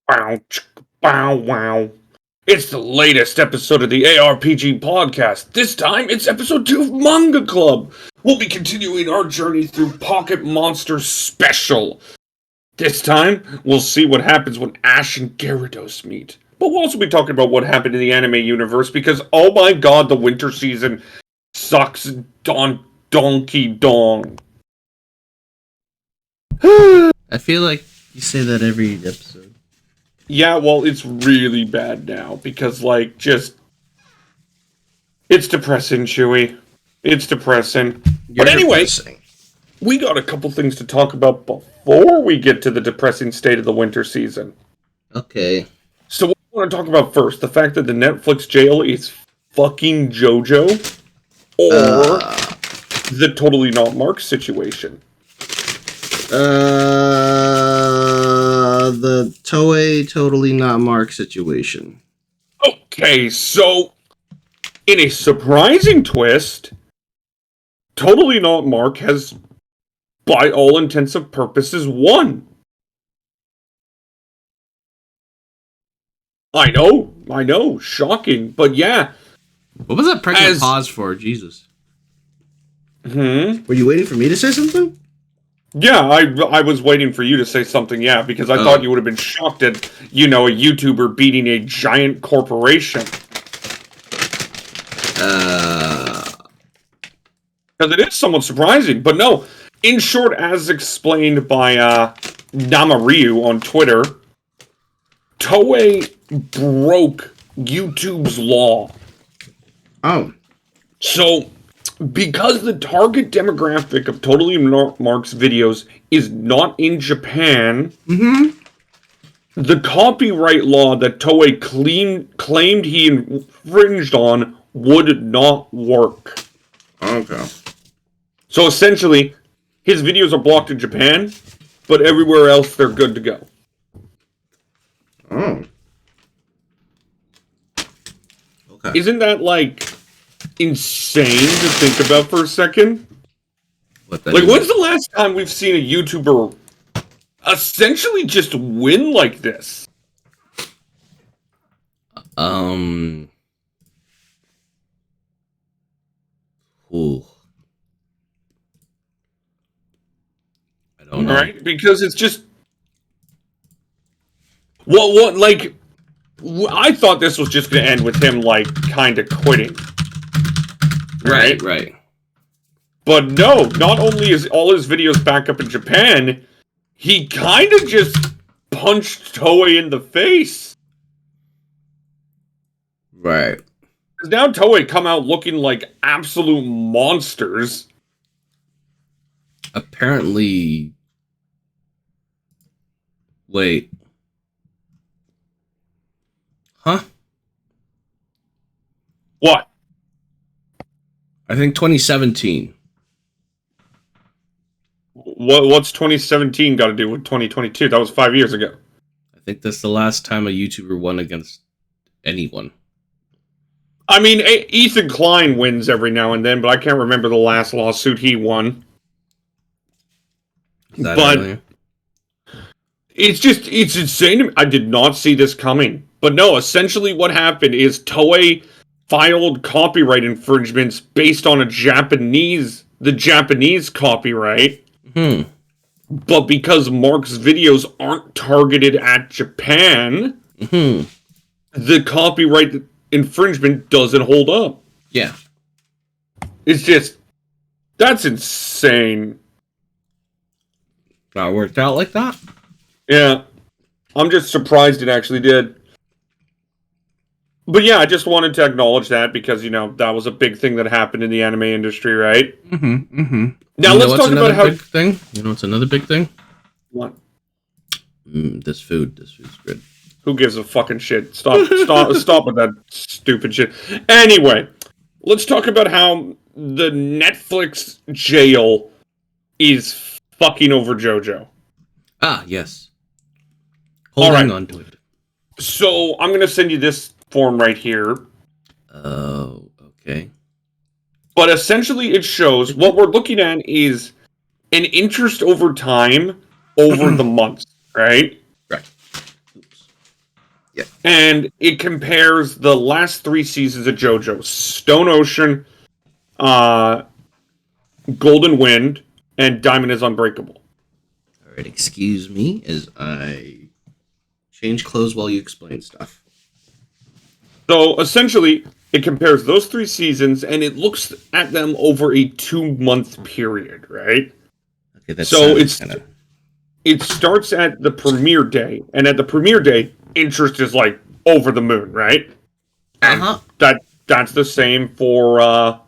Bow, bow, wow. It's the latest episode of the EHRPG Podcast. This time, it's episode 2 of Manga Club. We'll be continuing our journey through Pocket Monster Special. This time, we'll see what happens when Ash and Gyarados meet. But we'll also be talking about what happened in the anime universe because, oh my god, the winter season sucks donkey dong. I feel like you say that every episode. Yeah, well, it's really bad now because, it's depressing, Chewy. It's depressing. But anyway, we got a couple things to talk about before we get to the depressing state of the winter season. Okay. So what we want to talk about first, the fact that the Netflix jail is fucking JoJo, or the Totally Not Mark situation. The Toei Totally Not Mark situation. Okay, so, in a surprising twist, Totally Not Mark has, by all intents and purposes, won. I know, shocking, but yeah. What was that pregnant pause for? Jesus. Were you waiting for me to say something? Yeah, I was waiting for you to say something, yeah, because I thought you would have been shocked at, a YouTuber beating a giant corporation. Because it is somewhat surprising, but no. In short, as explained by Namaryu on Twitter, Toei broke YouTube's law. Oh. So, because the target demographic of Totally Not Mark's videos is not in Japan, the copyright law that Toei claimed he infringed on would not work. Okay. So essentially, his videos are blocked in Japan, but everywhere else they're good to go. Oh. Okay. Isn't that, insane to think about for a second? When's the last time we've seen a YouTuber essentially just win like this? Ooh. I don't know. Right? Because it's just... I thought this was just going to end with him, kind of quitting. Right. But no, not only is all his videos back up in Japan, he kind of just punched Toei in the face. Right. Because now Toei come out looking like absolute monsters. Apparently... Wait. Huh? What? I think 2017. What's 2017 got to do with 2022? That was 5 years ago. I think that's the last time a YouTuber won against anyone. I mean, Ethan Klein wins every now and then, but I can't remember the last lawsuit he won. But it's insane to me. I did not see this coming. But no, essentially what happened is Toei filed copyright infringements based on the Japanese copyright. But because Mark's videos aren't targeted at Japan, the copyright infringement doesn't hold up. Yeah. It's just, that's insane. That worked out like that? Yeah. I'm just surprised it actually did. But yeah, I just wanted to acknowledge that because, that was a big thing that happened in the anime industry, right? Now let's talk about how... Big thing? You know what's another big thing? What? This food's good. Who gives a fucking shit? Stop with that stupid shit. Anyway, let's talk about how the Netflix jail is fucking over JoJo. Ah, yes. Holding on to it. So, I'm going to send you this form right here. Oh, okay. But essentially it shows, what we're looking at is an interest over time over the months, right? Right. Yeah. And it compares the last 3 seasons of JoJo: Stone Ocean, Golden Wind, and Diamond is Unbreakable. All right, excuse me as I change clothes while you explain stuff. So essentially, it compares those 3 seasons and it looks at them over a 2-month period, right? Okay, that's so kinda... it starts at the premiere day, and at the premiere day, interest is like over the moon, right? And that's the same for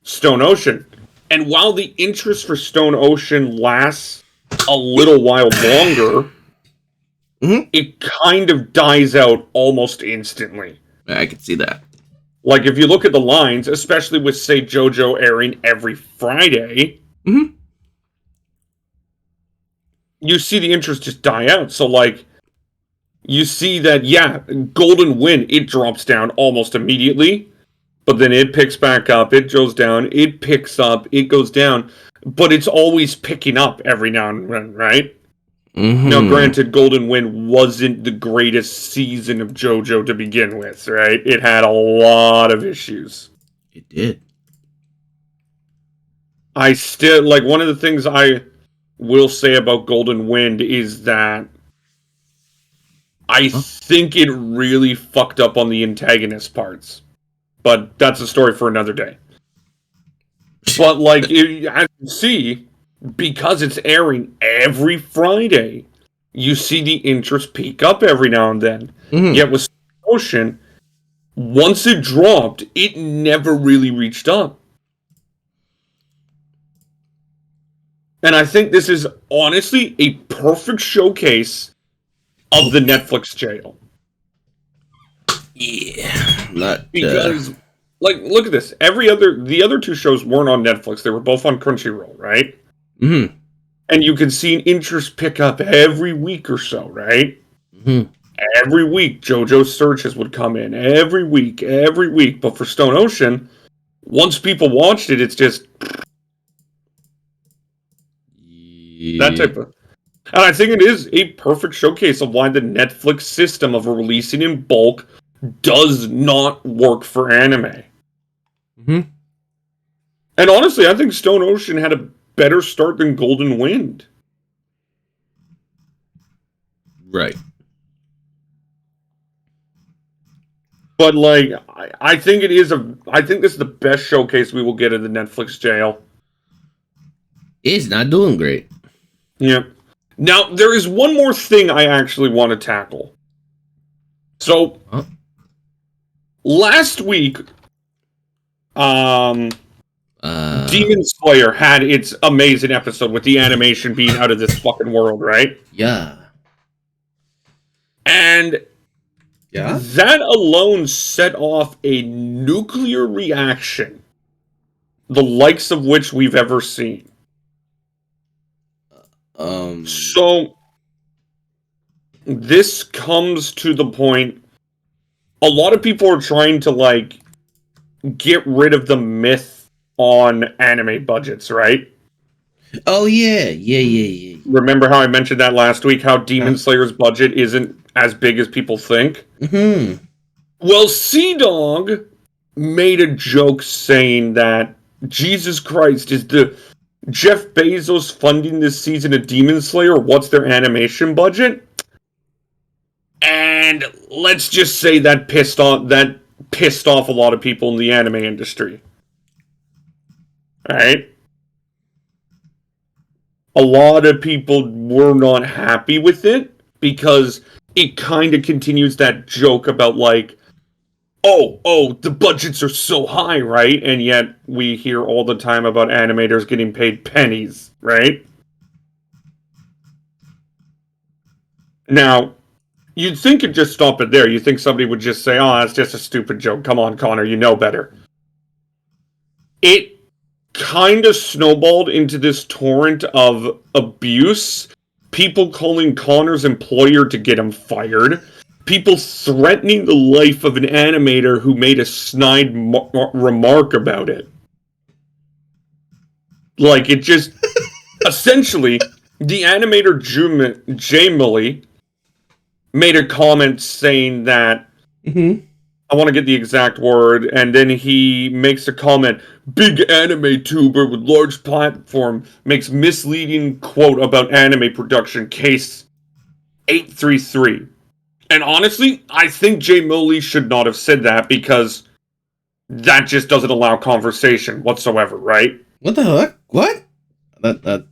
Stone Ocean. And while the interest for Stone Ocean lasts a little while longer, it kind of dies out almost instantly. I can see that. Like, if you look at the lines, especially with, say, JoJo airing every Friday, you see the interest just die out. So, like, you see that, yeah, Golden Wind, it drops down almost immediately, but then it picks back up, it goes down, it picks up, it goes down, but it's always picking up every now and then, right? Now, granted, Golden Wind wasn't the greatest season of JoJo to begin with, right? It had a lot of issues. It did. I still, like, one of the things I will say about Golden Wind is that I think it really fucked up on the antagonist parts. But that's a story for another day. But, like, as you see, because it's airing every Friday, you see the interest peak up every now and then. Yet with Ocean, once it dropped, it never really reached up. And I think this is honestly a perfect showcase of the Netflix jail. Yeah. Because, like, look at this. The other 2 shows weren't on Netflix. They were both on Crunchyroll, right? And you can see an interest pick up every week or so, right? Every week, JoJo's searches would come in. Every week. But for Stone Ocean, once people watched it, it's just... that type of... And I think it is a perfect showcase of why the Netflix system of releasing in bulk does not work for anime. And honestly, I think Stone Ocean had a better start than Golden Wind. Right. But, like, I think it is I think this is the best showcase we will get in the Netflix jail. It's not doing great. Yeah. Now, there is one more thing I actually want to tackle. So, last week, Demon Slayer had its amazing episode with the animation being out of this fucking world, right? Yeah. And that alone set off a nuclear reaction, the likes of which we've ever seen. So, this comes to the point, a lot of people are trying to, like, get rid of the myth on anime budgets, right? Oh, yeah. Remember how I mentioned that last week, how Demon Slayer's budget isn't as big as people think? Well, Sea-Dog made a joke saying that, Jesus Christ, is the Jeff Bezos funding this season of Demon Slayer? What's their animation budget? And let's just say that pissed off a lot of people in the anime industry. Right? A lot of people were not happy with it because it kind of continues that joke about, like, oh, the budgets are so high, right? And yet we hear all the time about animators getting paid pennies, right? Now, you'd think it'd just stop it there. You'd think somebody would just say, oh, that's just a stupid joke. Come on, Connor, you know better. It kind of snowballed into this torrent of abuse. People calling Connor's employer to get him fired. People threatening the life of an animator who made a snide remark about it. Like, it just... essentially, the animator Jamily made a comment saying that, Mm-hmm. I want to get the exact word, and then he makes a comment, big anime tuber with large platform makes misleading quote about anime production, case 833. And honestly, I think Jay Millie should not have said that, because that just doesn't allow conversation whatsoever, right? What the heck? What? That's...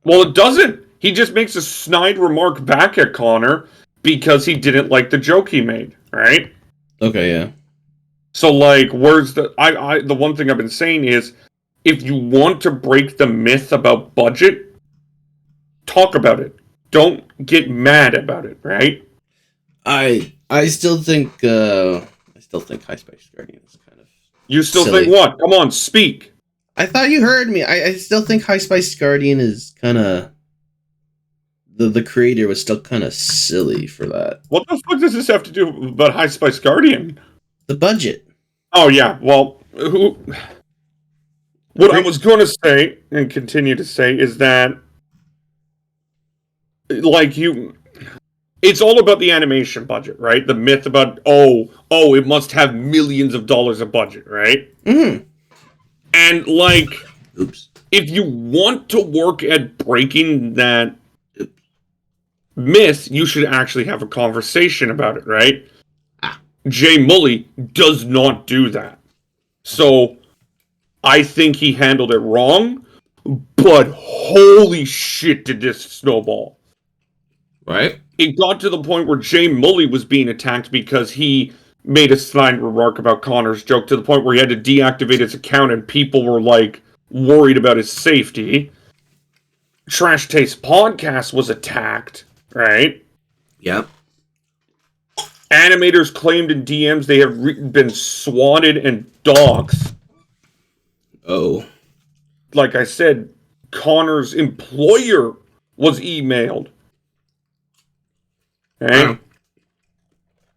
Well, it doesn't. He just makes a snide remark back at Connor because he didn't like the joke he made, right? Okay, yeah. So, like, where's the... the one thing I've been saying is, if you want to break the myth about budget, talk about it. Don't get mad about it, right? I still think High Spice Guardian is kind of You still silly. think what? Come on, speak. I thought you heard me. I still think High Spice Guardian is kind of... The creator was still kind of silly for that. What the fuck does this have to do about High Spice Guardian? The budget. Oh, yeah, well, what I was going to say, and continue to say, is that, like, it's all about the animation budget, right? The myth about, it must have millions of dollars of budget, right? Mm-hmm. And, like, Oops. if you want to work at breaking that myth, you should actually have a conversation about it, right? Jay Mully does not do that. So, I think he handled it wrong, but holy shit did this snowball. Right? It got to the point where Jay Mully was being attacked because he made a snide remark about Connor's joke, to the point where he had to deactivate his account and people were, like, worried about his safety. Trash Taste Podcast was attacked, right? Yep. Animators claimed in DMs they have been swatted and doxxed. Oh. Like I said, Connor's employer was emailed. Okay? Wow.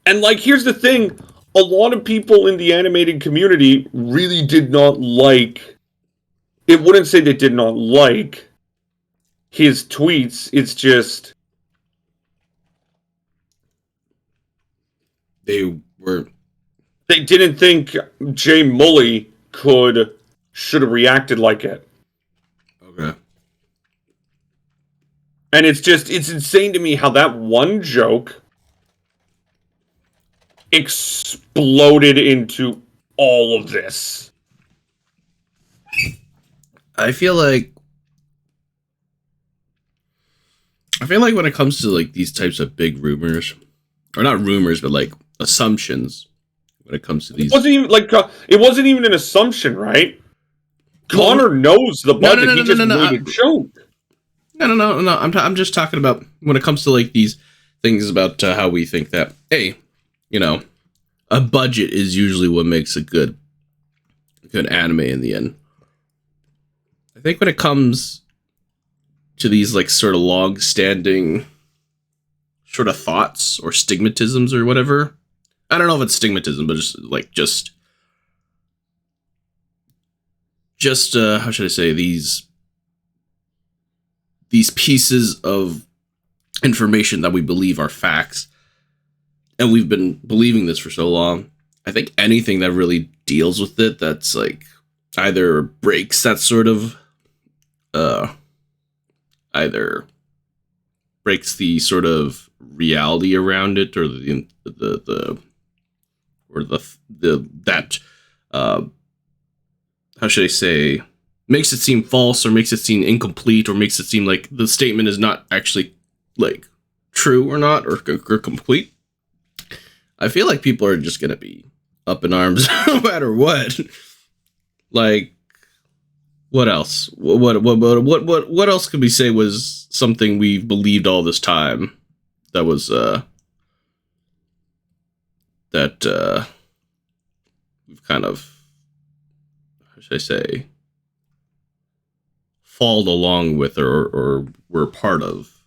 And, like, here's the thing. A lot of people in the animated community really did not like... It wouldn't say they did not like his tweets. It's just... They were... They didn't think Jay Mully should have reacted like it. Okay. And it's insane to me how that one joke exploded into all of this. I feel like when it comes to, like, these types of big rumors, or not rumors, but, like, assumptions, when it comes to these... It wasn't even an assumption, right? Connor knows the budget. He just made a joke. No. I'm just talking about when it comes to, like, these things about how we think that, hey, you know, a budget is usually what makes a good anime in the end. I think when it comes to these, like, sort of long-standing sort of thoughts or stigmatisms or whatever, I don't know if it's stigmatism, but just how should I say, these pieces of information that we believe are facts, and we've been believing this for so long. I think anything that really deals with it, that's, like, either breaks that sort of either breaks the sort of reality around it, or how should I say, makes it seem false, or makes it seem incomplete, or makes it seem like the statement is not actually, like, true or not, or complete. I feel like people are just gonna be up in arms no matter what. Like, what else? What else could we say was something we believed all this time that was we've kind of, how should I say, followed along with, or were part of?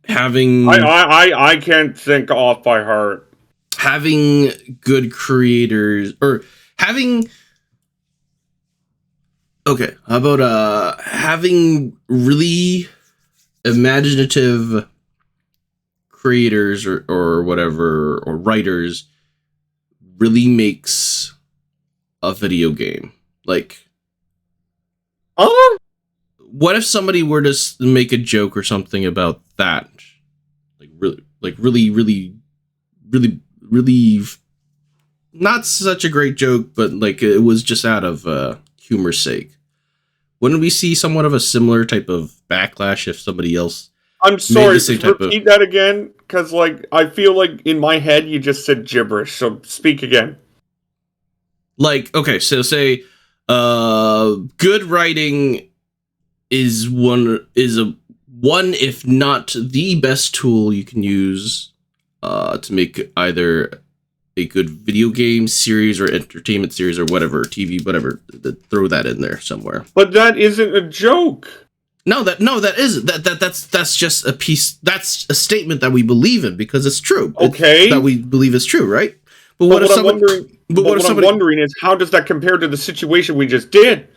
Having... I can't think off by heart. Having good creators, or having Okay, how about having really imaginative creators or whatever, or writers really makes a video game? Like, what if somebody were to make a joke or something about that? Really not such a great joke, but like it was just out of humor's sake. Wouldn't we see somewhat of a similar type of backlash if somebody else? I'm sorry, repeat that again, because like I feel like in my head you just said gibberish. So speak again. Like, okay, so say, good writing is one if not the best tool you can use to make either a good video game series or entertainment series or whatever, TV, whatever. Throw that in there somewhere. But that isn't a joke. No, that isn't. That's just a piece. That's a statement that we believe in because it's true. Okay, that we believe is true, right? But what I'm wondering is how does that compare to the situation we just did?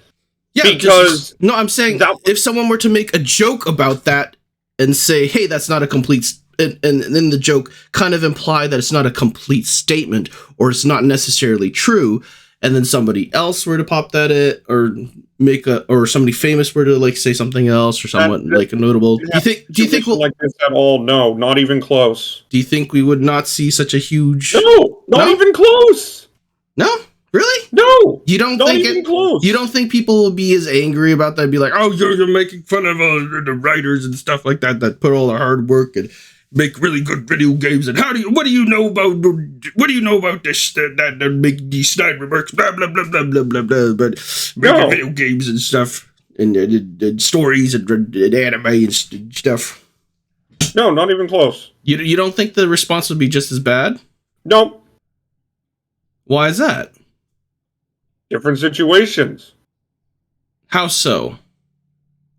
Yeah, because I'm saying if someone were to make a joke about that and say, "Hey, that's not a complete," and then the joke kind of imply that it's not a complete statement or it's not necessarily true, and then somebody else were to pop that in or somebody famous were to like say something else or someone like a notable. Do you think like this at all? No, not even close. Do you think we would not see such a huge? No, not even close. No, really? No, you don't not think even close. You don't think people will be as angry about that? Be like, oh, you're making fun of the writers and stuff like that put all their hard work and make really good video games. And what do you know about this that make these snide remarks? Blah blah blah blah blah blah blah. But making video games and stuff and stories and anime and stuff. No, not even close. You don't think the response would be just as bad? Nope. Why is that? Different situations. How so?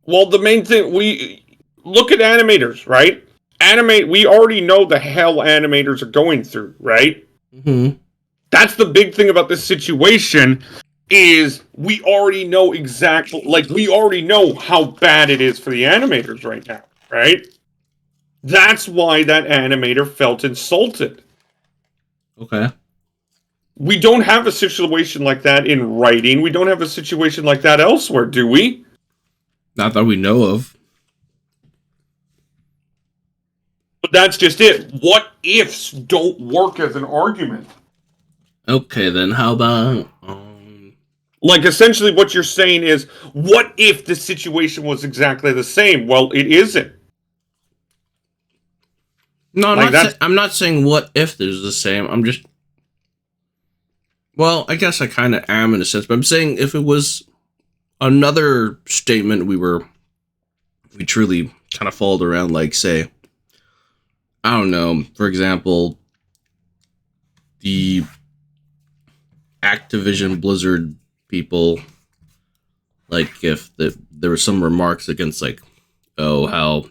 Well, the main thing, we look at animators, right? We already know the hell animators are going through, right? Mm-hmm. That's the big thing about this situation is we already know exactly, like, we already know how bad it is for the animators right now, right? That's why that animator felt insulted. Okay. We don't have a situation like that in writing. We don't have a situation like that elsewhere, do we? Not that we know of. But that's just it. What ifs don't work as an argument. Okay, then how about... Like, essentially what you're saying is, what if the situation was exactly the same? Well, it isn't. No, I'm not saying what if there's the same. I'm just... Well, I guess I kind of am in a sense, but I'm saying if it was another statement we truly kind of followed around, like, say, I don't know, for example, the Activision Blizzard people, like, if there were some remarks against, like, oh, how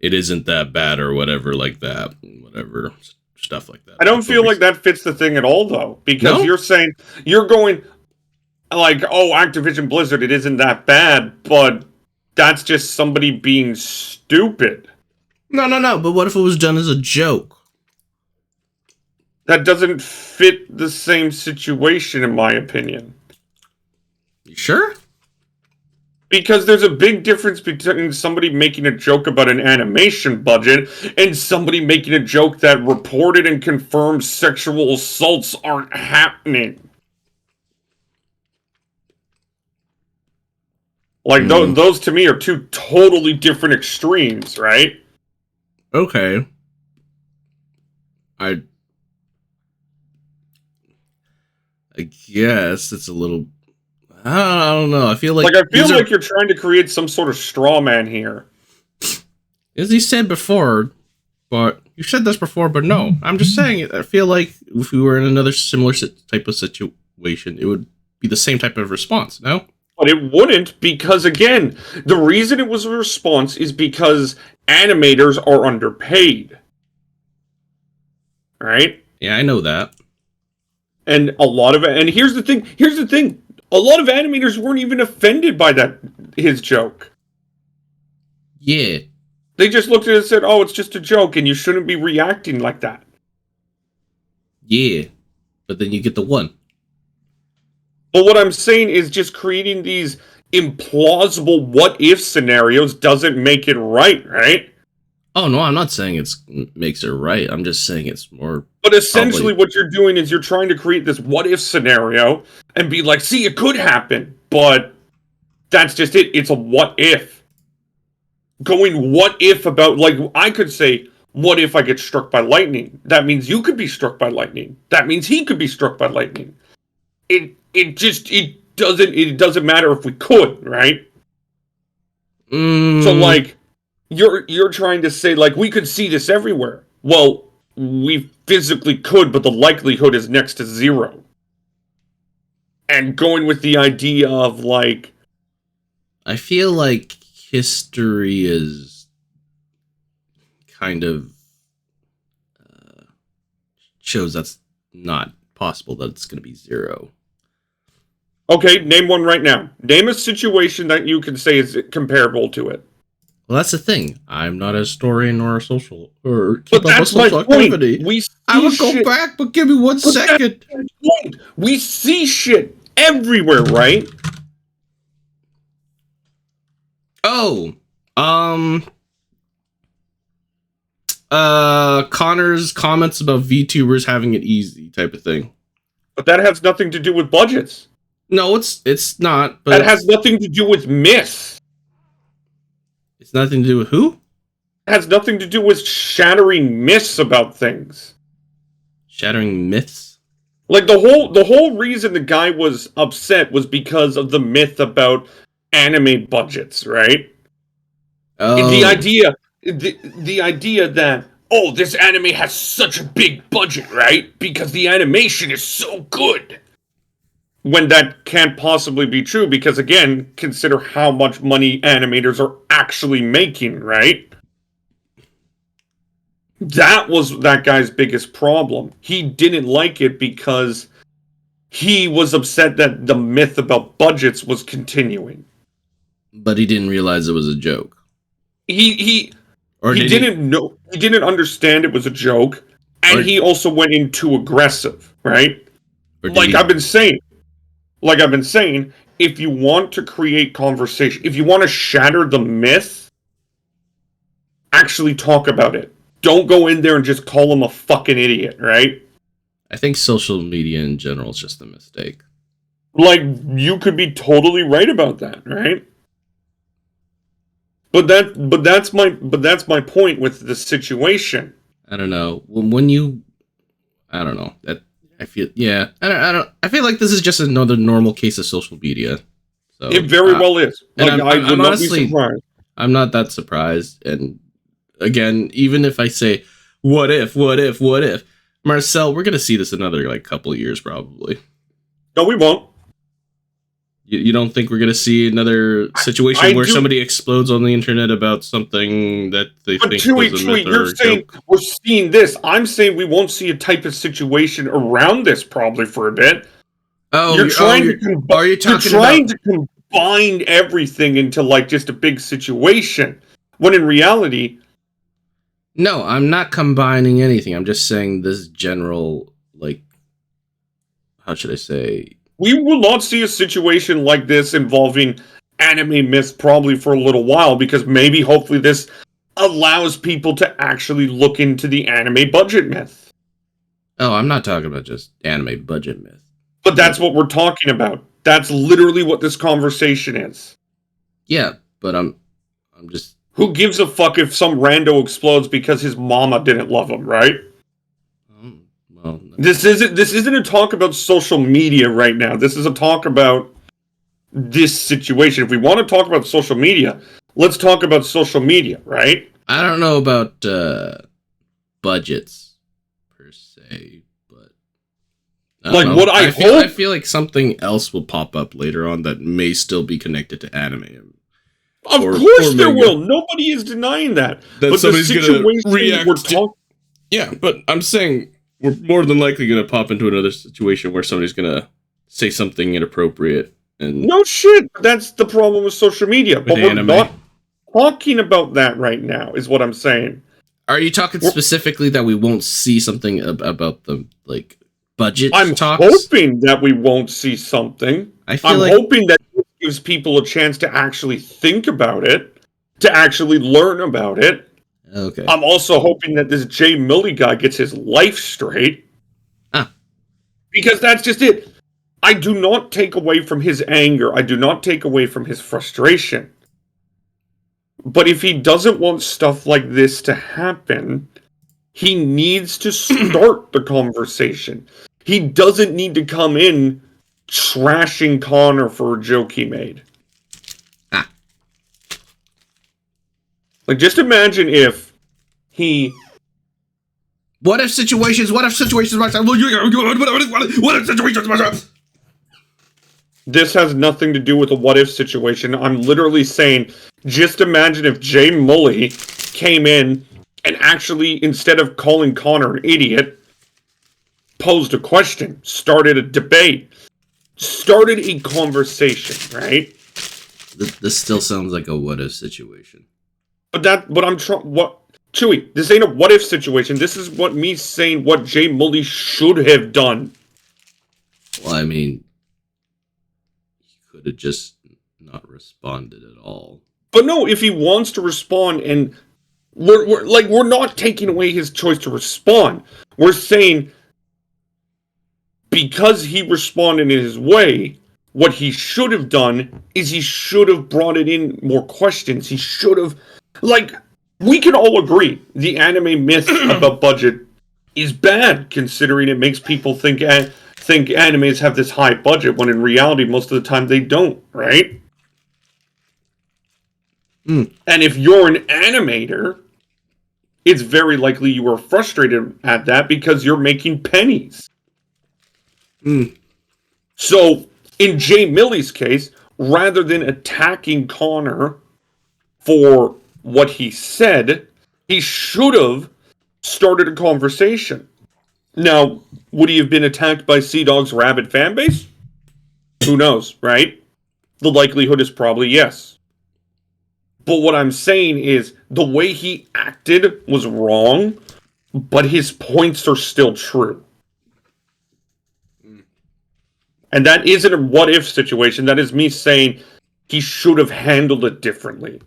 it isn't that bad or whatever, like that, whatever, stuff like that. I don't feel like that fits the thing at all, though, because you're going, like, oh, Activision Blizzard, it isn't that bad, but that's just somebody being stupid. No, but what if it was done as a joke? That doesn't fit the same situation, in my opinion. You sure? Because there's a big difference between somebody making a joke about an animation budget and somebody making a joke that reported and confirmed sexual assaults aren't happening. Like, those to me are two totally different extremes, right? Okay. I guess it's a little... I don't know. I feel like you're trying to create some sort of straw man here. As you said before, but you said this before, but no, I'm just saying it. I feel like if we were in another similar type of situation, it would be the same type of response. No, but it wouldn't, because again, the reason it was a response is because animators are underpaid. Right? Yeah, I know that. And a lot of it. And here's the thing. a lot of animators weren't even offended by his joke. Yeah. They just looked at it and said, oh, it's just a joke, and you shouldn't be reacting like that. Yeah. But then you get the one. But what I'm saying is just creating these implausible what-if scenarios doesn't make it right? Oh, no, I'm not saying it makes it right. I'm just saying it's more... But essentially what you're doing is you're trying to create this what-if scenario and be like, see, it could happen, but that's just it. It's a what-if. Going what-if about, like, I could say, what if I get struck by lightning? That means you could be struck by lightning. That means he could be struck by lightning. It doesn't matter if we could, right? So, like, you're trying to say, like, we could see this everywhere. Well, we physically could, but the likelihood is next to zero. And going with the idea of, like... I feel like history is kind of shows that's not possible, that it's going to be zero. Okay, name one right now. Name a situation that you can say is comparable to it. Well, that's the thing. I'm not a historian or a social or keep up with social activity. I would go back, but give me 1 second. We see shit everywhere, right? Oh, Connor's comments about VTubers having it easy type of thing. But that has nothing to do with budgets. No, it's not. But that has nothing to do with myths. It's nothing to do with who? It has nothing to do with shattering myths about things. Shattering myths? Like the whole reason the guy was upset was because of the myth about anime budgets, right? Oh. The idea that, oh, this anime has such a big budget, right? Because the animation is so good. When that can't possibly be true, because again, consider how much money animators are actually making, right? That was that guy's biggest problem. He didn't like it because he was upset that the myth about budgets was continuing. But he didn't realize it was a joke. He didn't understand it was a joke, and he also went in too aggressive, right? Like I've been saying, if you want to create conversation, if you want to shatter the myth, actually talk about it. Don't go in there and just call him a fucking idiot, right? I think social media in general is just a mistake. Like, you could be totally right about that, right? But that's my point with the situation. I don't know. I don't know. I feel like this is just another normal case of social media. So it very well is. Like, I would not honestly, be surprised. I'm not that surprised. And again, even if I say, what if, Marcel, we're going to see this another like couple of years probably. No, we won't. You don't think we're going to see another situation where somebody explodes on the internet about something that they think was a myth or a joke? We're seeing this. I'm saying we won't see a type of situation around this probably for a bit. Oh, you're trying to combine everything into like just a big situation, when in reality... No, I'm not combining anything. I'm just saying this general, like, how should I say... We will not see a situation like this involving anime myths probably for a little while, because maybe, hopefully, this allows people to actually look into the anime budget myth. Oh, I'm not talking about just anime budget myth. But that's what we're talking about. That's literally what this conversation is. Yeah, but I'm just... Who gives a fuck if some rando explodes because his mama didn't love him, right? Well, no. This isn't a talk about social media right now. This is a talk about this situation. If we want to talk about social media, let's talk about social media, right? I don't know about budgets per se, but I feel like something else will pop up later on that may still be connected to anime. Of course there will. Nobody is denying that. But somebody's going to react. Yeah, but I'm saying we're more than likely going to pop into another situation where somebody's going to say something inappropriate And no shit. That's the problem with social media. But we're anime. not talking about that right now, is what I'm saying. Are you talking specifically that we won't see something about the like budget I'm talks? hoping that we won't see something. I'm hoping that it gives people a chance to actually think about it, to actually learn about it. Okay. I'm also hoping that this Jay Millie guy gets his life straight. Because that's just it. I do not take away from his anger. I do not take away from his frustration. But if he doesn't want stuff like this to happen, he needs to start the conversation. He doesn't need to come in trashing Connor for a joke he made. Like, just imagine if he... What if situations myself? What if situations myself? This has nothing to do with a what-if situation. I'm literally saying, just imagine if Jay Mully came in and actually, instead of calling Connor an idiot, posed a question, started a debate, started a conversation, right? This still sounds like a what-if situation. Chewy, this ain't a what-if situation. This is what me saying what Jay Mully should have done. Well, I mean, he could have just not responded at all. But no, if he wants to respond, and we're not taking away his choice to respond. We're saying because he responded in his way, what he should have done is he should have brought it in more questions. He should have, we can all agree the anime myth about budget is bad, considering it makes people think animes have this high budget, when in reality, most of the time they don't, right? And if you're an animator, it's very likely you are frustrated at that because you're making pennies. So, in Jay Millie's case, rather than attacking Connor for what he said, he should have started a conversation. Now, would he have been attacked by Sea Dog's rabid fanbase? Who knows, right? The likelihood is probably yes. But what I'm saying is, the way he acted was wrong, but his points are still true. And that isn't a what-if situation. That is me saying he should have handled it differently.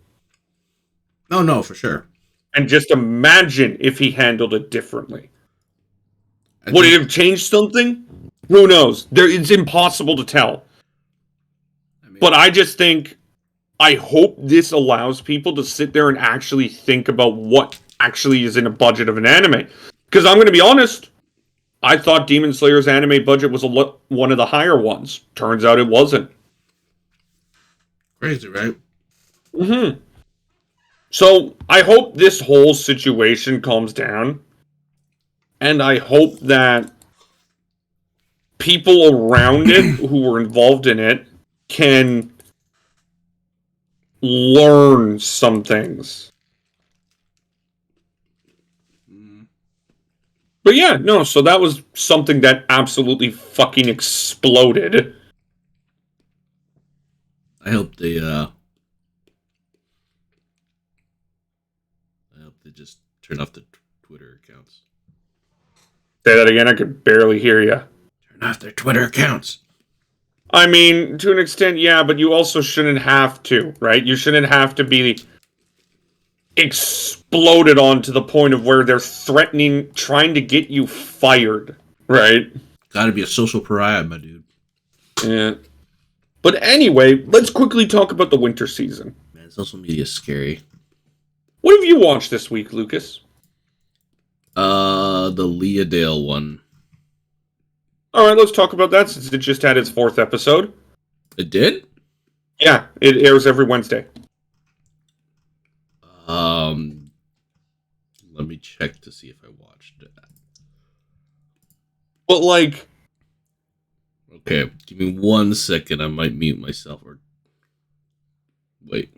Oh, no, for sure. And just imagine if he handled it differently. Would it have changed something? Who knows? It's impossible to tell. But I just think, I hope this allows people to sit there and actually think about what actually is in a budget of an anime. Because I'm going to be honest, I thought Demon Slayer's anime budget was one of the higher ones. Turns out it wasn't. Crazy, right? So, I hope this whole situation calms down. And I hope that people around it who were involved in it can learn some things. But yeah, no, so that was something that absolutely fucking exploded. I hope they just turn off the Twitter accounts. Say that again, I could barely hear you. Turn off their Twitter accounts. I mean, to an extent, yeah, but you also shouldn't have to, right? You shouldn't have to be exploded on to the point of where they're threatening, trying to get you fired, right? Gotta be a social pariah, my dude. Yeah. But anyway, let's quickly talk about the winter season. Man, social media is scary. What have you watched this week, Lucas? The Leadale one. Alright, let's talk about that since it just had its 4th episode. It did? Yeah, it airs every Wednesday. Let me check to see if I watched it. But okay, give me 1 second. I might mute myself or wait,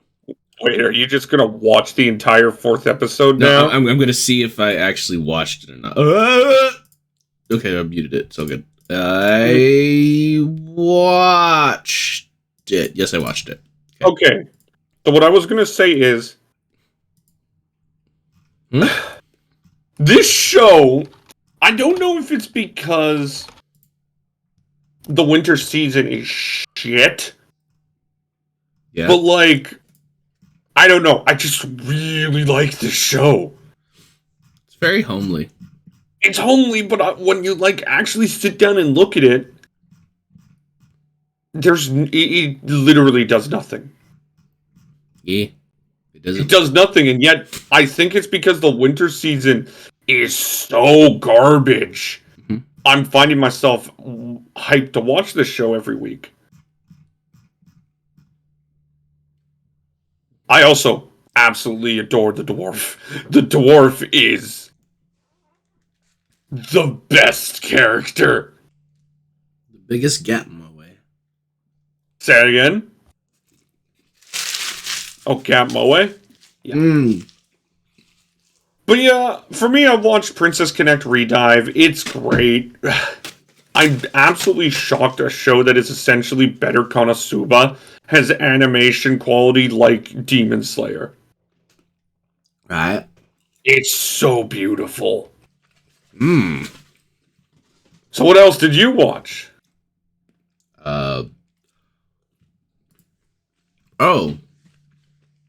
are you just gonna watch the entire 4th episode now? No, I'm gonna see if I actually watched it or not. Okay, I muted it. So good. I watched watched it. Yes, I watched it. Okay. So what I was going to say is, this show, I don't know if it's because the winter season is shit, but like, I don't know. I just really like this show. It's very homely. It's homely, but when you like actually sit down and look at it, it literally does nothing. Yeah. It does nothing, and yet I think it's because the winter season is so garbage. Mm-hmm. I'm finding myself hyped to watch this show every week. I also absolutely adore the dwarf. The dwarf is the best character. The biggest gap in my way. Say it again. Oh, Gap Moe? Yeah. But yeah, for me, I watched Princess Connect Redive. It's great. I'm absolutely shocked a show that is essentially better Konosuba has animation quality like Demon Slayer. Right. It's so beautiful. So what else did you watch?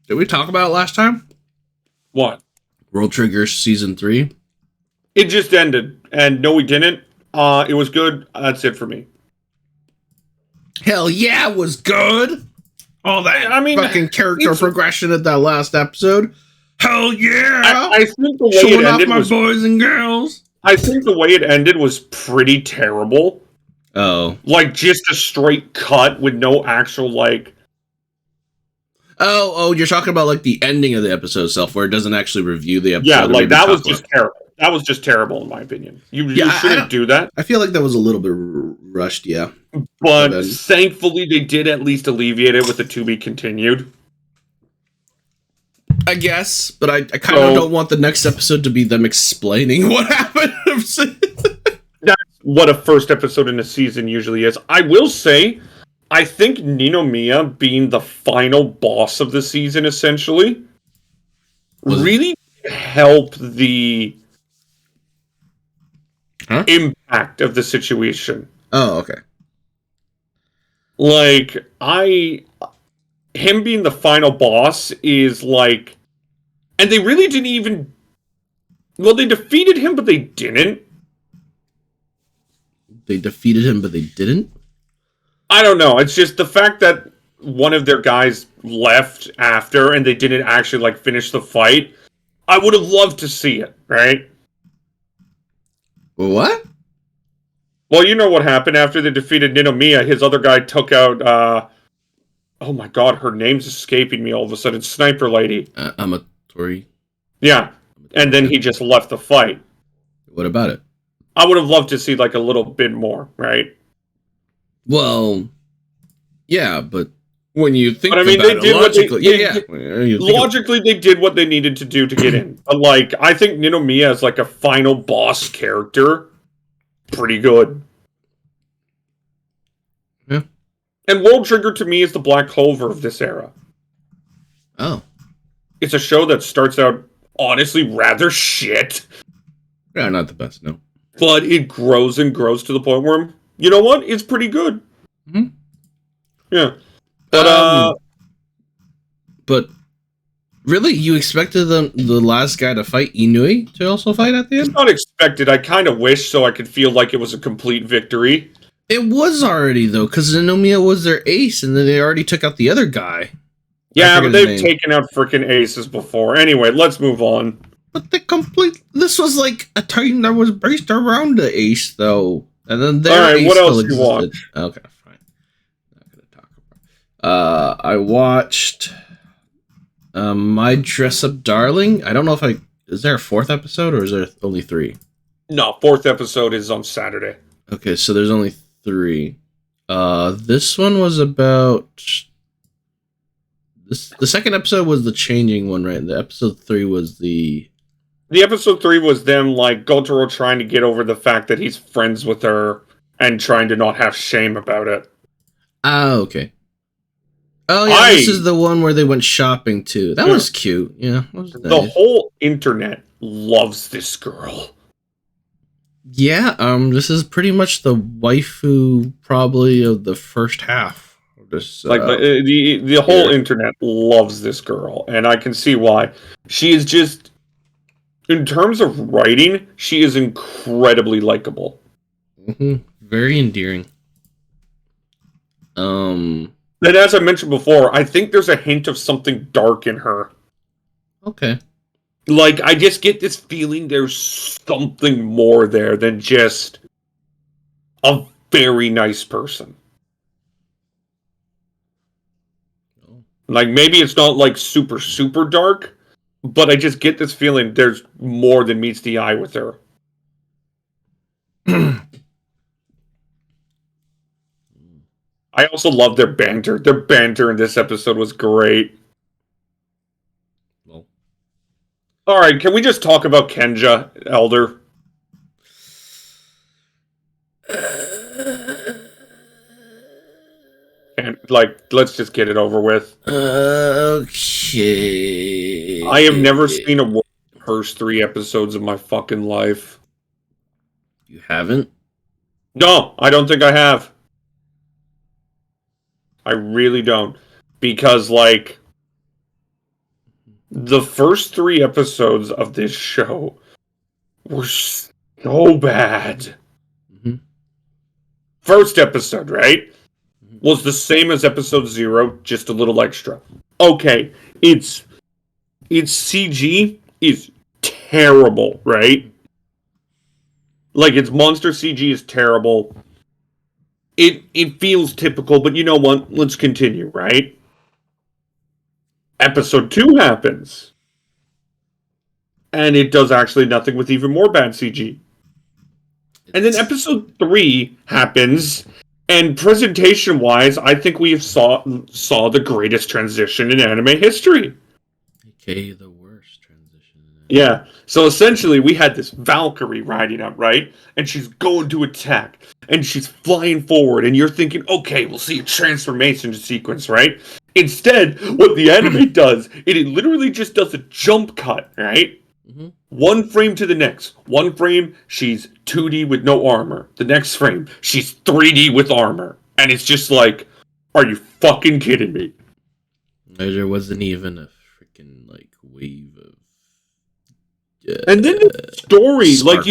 Did we talk about it last time? What? World Trigger Season 3? It just ended. And no, we didn't. It was good. That's it for me. Hell yeah, it was good! All that fucking character progression at that last episode. Hell yeah! I think the way Showing it ended off my boys and girls. I think the way it ended was pretty terrible. Oh. Like, just a straight cut with no actual, like... Oh, you're talking about, like, the ending of the episode itself, where it doesn't actually review the episode. Yeah, like, that was just terrible. That was just terrible, in my opinion. You shouldn't do that. I feel like that was a little bit rushed, yeah. But thankfully, they did at least alleviate it with the to be continued. I guess, but I kind of don't want the next episode to be them explaining what happened. That's what a first episode in a season usually is. I will say, I think Ninomiya being the final boss of the season, essentially, really helped the impact of the situation. Oh, okay. Like, him being the final boss is like, and they really didn't even, well, they defeated him, but they didn't. They defeated him, but they didn't? I don't know. It's just the fact that one of their guys left after and they didn't actually, like, finish the fight. I would have loved to see it, right? What? Well, you know what happened after they defeated Ninomiya. His other guy took out, oh my god, her name's escaping me all of a sudden. Sniper Lady. Amatori. Yeah. And then he just left the fight. What about it? I would have loved to see, like, a little bit more, right? Well, yeah, but when you think they did logically, logically, they did what they needed to do to get in. But, like, I think Ninomiya is, like, a final boss character. Pretty good. Yeah. And World Trigger, to me, is the Black Clover of this era. Oh. It's a show that starts out, honestly, rather shit. Yeah, not the best, no. But it grows and grows to the point where, you know what? It's pretty good. Mm-hmm. Yeah. But really, you expected the last guy to fight Inui to also fight at the end? It's not expected. I kind of wish so I could feel like it was a complete victory. It was already, though, because Nomiya was their ace, and then they already took out the other guy. Yeah, but they've taken out freaking aces before. Anyway, let's move on. But this was like a time that was based around the ace, though. And then their ace what else still you watch? Okay, fine. Not gonna talk about. I watched My Dress Up Darling. I don't know if is there a 4th episode or is there only 3? No, 4th episode is on Saturday. Okay, so there's only 3. This one was about the second episode was the changing one, right? The episode 3 was the episode 3 was them, like, Gotaro trying to get over the fact that he's friends with her and trying to not have shame about it. Ah, okay. Oh yeah, this is the one where they went shopping too. That was cute. Yeah, that was nice. The whole internet loves this girl. Yeah, this is pretty much the waifu probably of the first half. This, like the whole internet loves this girl, and I can see why. She is just, in terms of writing, she is incredibly likable. Very endearing. And as I mentioned before, I think there's a hint of something dark in her. Okay. Like, I just get this feeling there's something more there than just a very nice person. Like, maybe it's not, like, super, super dark, but I just get this feeling there's more than meets the eye with her. I also love their banter. Their banter in this episode was great. Well. Alright, can we just talk about Kenja, Elder? And, like, let's just get it over with. Okay. I have never seen a first 3 episodes of my fucking life. You haven't? No, I don't think I have. I really don't. Because, like, the first 3 episodes of this show were so bad. First episode, right? Was the same as episode 0, just a little extra. Okay, its CG is terrible, right? Like, its monster CG is terrible. It feels typical, but you know what? Let's continue, right? Episode 2 happens. And it does actually nothing with even more bad CG. And then episode 3 happens, and presentation-wise, I think we saw the greatest transition in anime history. Okay, the worst transition. Yeah, so essentially we had this Valkyrie riding up, right? And she's going to attack, and she's flying forward, and you're thinking, okay, we'll see a transformation sequence, right? Instead, what the anime does, it literally just does a jump cut, right? One frame to the next. One frame, she's 2D with no armor. The next frame, she's 3D with armor. And it's just like, are you fucking kidding me? There wasn't even a freaking, like, wave of... and then the story, like,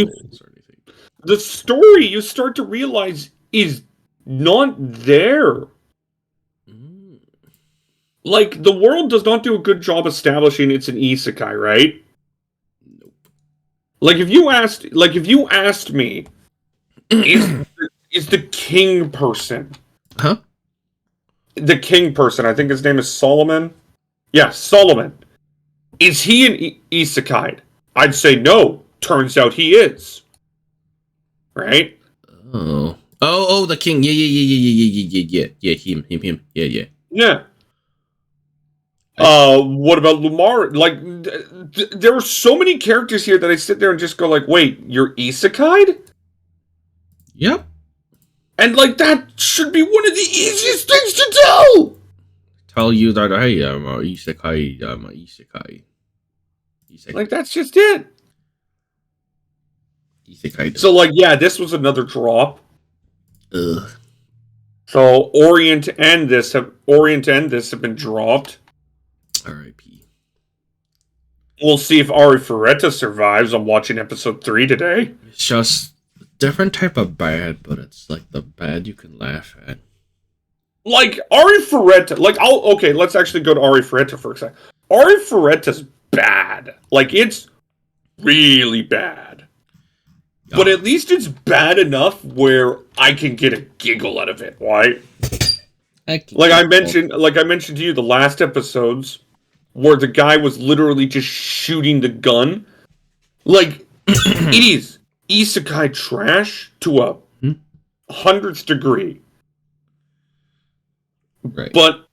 the story, you start to realize, is not there. Like, the world does not do a good job establishing it's an isekai, right? Like, if you asked me, is the king person? Huh? The king person, I think his name is Solomon. Yeah, Solomon. Is he an isekai? I'd say no. Turns out he is. Right? Oh, the king. Yeah, him. Yeah. Yeah. What about Lumar? Like, there are so many characters here that I sit there and just go like, wait, you're isekai? Yep. And, like, that should be one of the easiest things to do! Tell you that, hey, I'm a isekai. Like, that's just it. Isekai. So, like, yeah, this was another drop. Ugh. So, Orient and this have been dropped. R.I.P. We'll see if Ari Ferretta survives. I'm watching episode 3 today. It's just a different type of bad, but it's like the bad you can laugh at. Like, Ari Ferretta, like, okay, let's actually go to Ari Ferretta for a second. Ari Ferretta's bad. Like, it's really bad. Yeah. But at least it's bad enough where I can get a giggle out of it, right? Like I mentioned to you, the last episodes where the guy was literally just shooting the gun. Like, it is isekai trash to a 100th degree. Right. But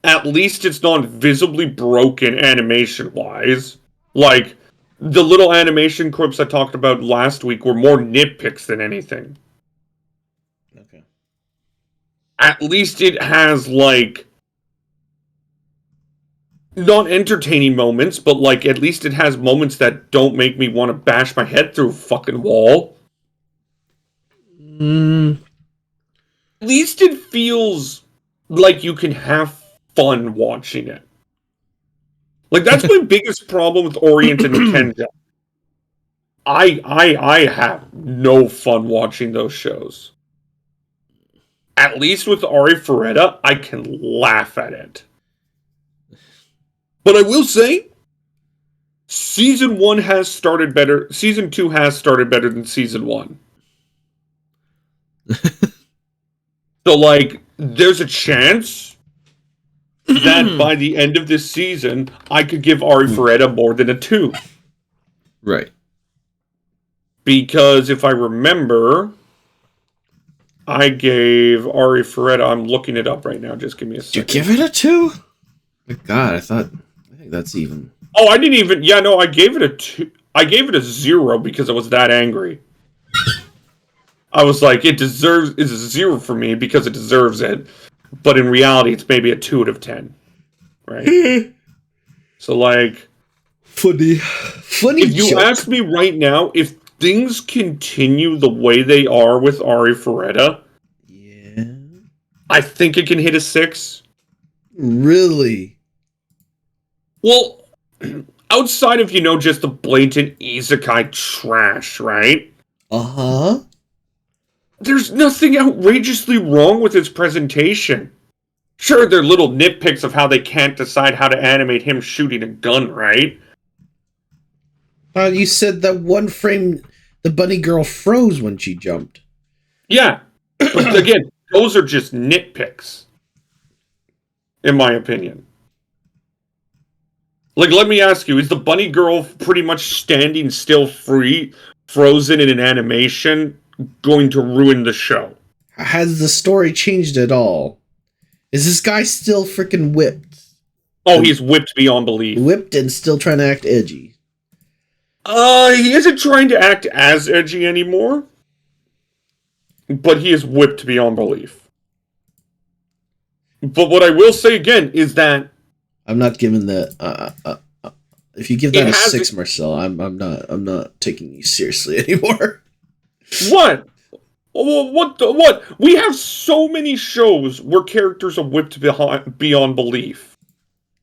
at least it's not visibly broken animation-wise. Like, the little animation clips I talked about last week were more nitpicks than anything. Okay. At least it has, like, not entertaining moments, but like at least it has moments that don't make me want to bash my head through a fucking wall. At least it feels like you can have fun watching it. Like, that's my biggest problem with Orient and Kenja. I have no fun watching those shows. At least with Ari Ferretta, I can laugh at it. But I will say, Season 1 has started better. Season 2 has started better than Season 1. So, like, there's a chance that by the end of this season, I could give Ari Ferretta more than a 2. Right. Because if I remember, I gave Ari Ferretta, I'm looking it up right now, just give me a second. Did you give it a 2? My God, I think that's even. Oh, I didn't even, yeah, no, I gave it a 2. I gave it a 0 because I was that angry. I was like, it's a 0 for me because it deserves it. But in reality, it's maybe a 2 out of 10. Right? So, like... Funny If you joke. ask me right now, if things continue the way they are with Ari Ferretta... Yeah? I think it can hit a 6. Really? Well, outside of, just the blatant isekai trash, right? Uh-huh. There's nothing outrageously wrong with its presentation. Sure, there are little nitpicks of how they can't decide how to animate him shooting a gun, right? You said that one frame, the bunny girl froze when she jumped. Yeah. But again, those are just nitpicks. In my opinion. Like, let me ask you, is the bunny girl pretty much standing still frozen in an animation going to ruin the show? Has the story changed at all? Is this guy still freaking whipped? Oh, he's whipped beyond belief. Whipped and still trying to act edgy. He isn't trying to act as edgy anymore. But he is whipped beyond belief. But what I will say again is that I'm not giving that. If you give that a 6, Marcel, I'm not taking you seriously anymore. What? What? We have so many shows where characters are whipped beyond belief.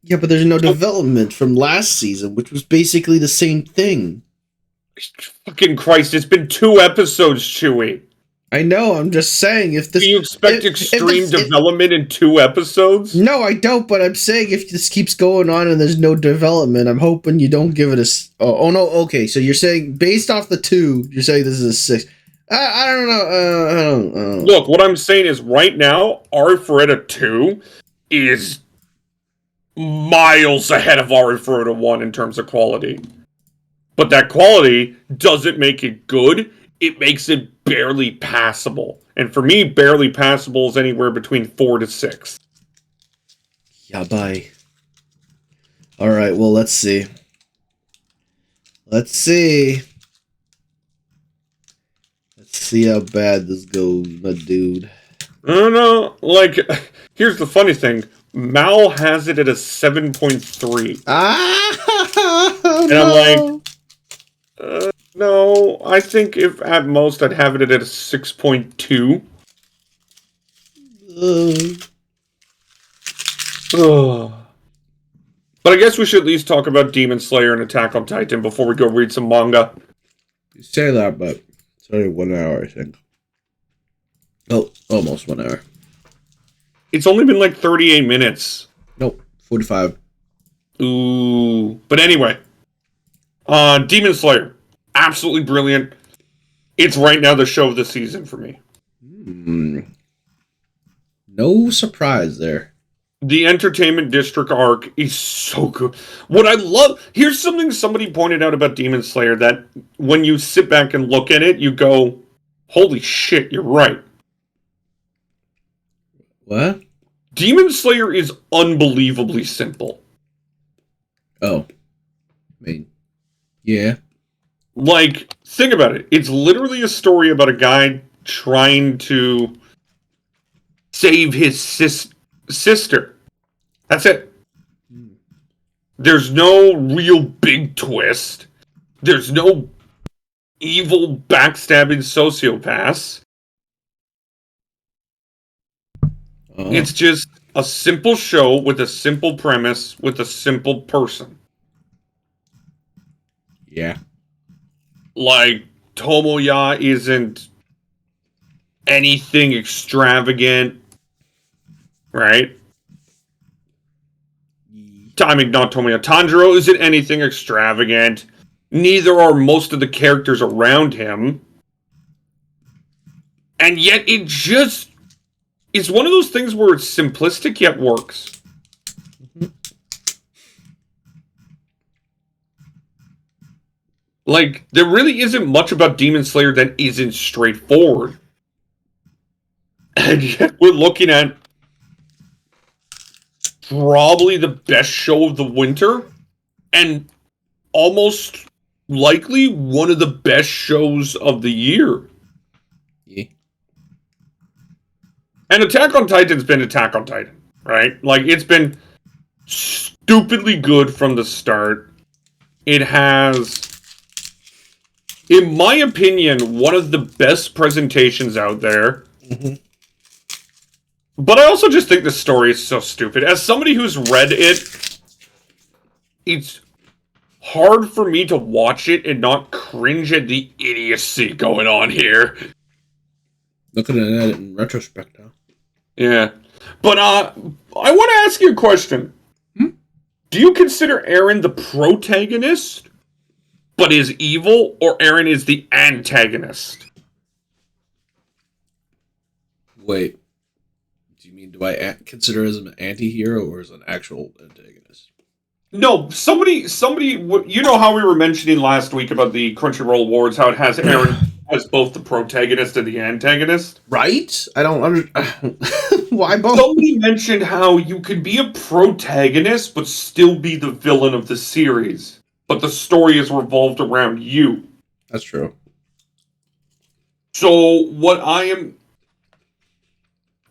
Yeah, but there's no development from last season, which was basically the same thing. Fucking Christ, it's been 2 episodes, Chewie. I know, I'm just saying, if this... Do you expect extreme development in 2 episodes? No, I don't, but I'm saying if this keeps going on and there's no development, I'm hoping you don't give it a... Oh no, okay, so you're saying, based off the 2, you're saying this is a 6. I don't know, I don't... Look, what I'm saying is, right now, Ari Ferretta 2 is miles ahead of Ari Ferretta 1 in terms of quality. But that quality doesn't make it good, it makes it barely passable. And for me, barely passable is anywhere between 4 to 6. Yeah, bye. Alright, well, let's see. Let's see how bad this goes, my dude. I don't know. Like, here's the funny thing. Mal has it at a 7.3. And I'm like, no, I think if at most I'd have it at a 6.2. But I guess we should at least talk about Demon Slayer and Attack on Titan before we go read some manga. You say that, but it's only 1 hour, I think. Oh, almost 1 hour. It's only been like 38 minutes. Nope, 45. Ooh. But anyway. Demon Slayer. Absolutely brilliant. It's right now the show of the season for me. No surprise there. The Entertainment District arc is so good. What I love... Here's something somebody pointed out about Demon Slayer that when you sit back and look at it, you go, holy shit, you're right. What? Demon Slayer is unbelievably simple. Oh. I mean, yeah. Like, think about it. It's literally a story about a guy trying to save his sister. That's it. There's no real big twist. There's no evil backstabbing sociopaths. It's just a simple show with a simple premise with a simple person. Yeah. Like, Tomoya isn't anything extravagant, right? I mean, not Tomoya. Tanjiro isn't anything extravagant. Neither are most of the characters around him. And yet it's one of those things where it's simplistic yet works. Like, there really isn't much about Demon Slayer that isn't straightforward. And yet we're looking at probably the best show of the winter, and almost likely one of the best shows of the year. Yeah. And Attack on Titan's been Attack on Titan, right? Like, it's been stupidly good from the start. It has, in my opinion, one of the best presentations out there. Mm-hmm. But I also just think the story is so stupid. As somebody who's read it, it's hard for me to watch it and not cringe at the idiocy going on here. Looking at it in retrospect now. Yeah. But I want to ask you a question. Do you consider Eren the protagonist, but is evil, or Eren is the antagonist? Wait. Do you mean, do I consider as an anti-hero or as an actual antagonist? No, somebody, you know how we were mentioning last week about the Crunchyroll Awards, how it has Eren as both the protagonist and the antagonist? Right? I don't understand. Why both? Somebody mentioned how you could be a protagonist but still be the villain of the series, but the story is revolved around you. That's true. So what I am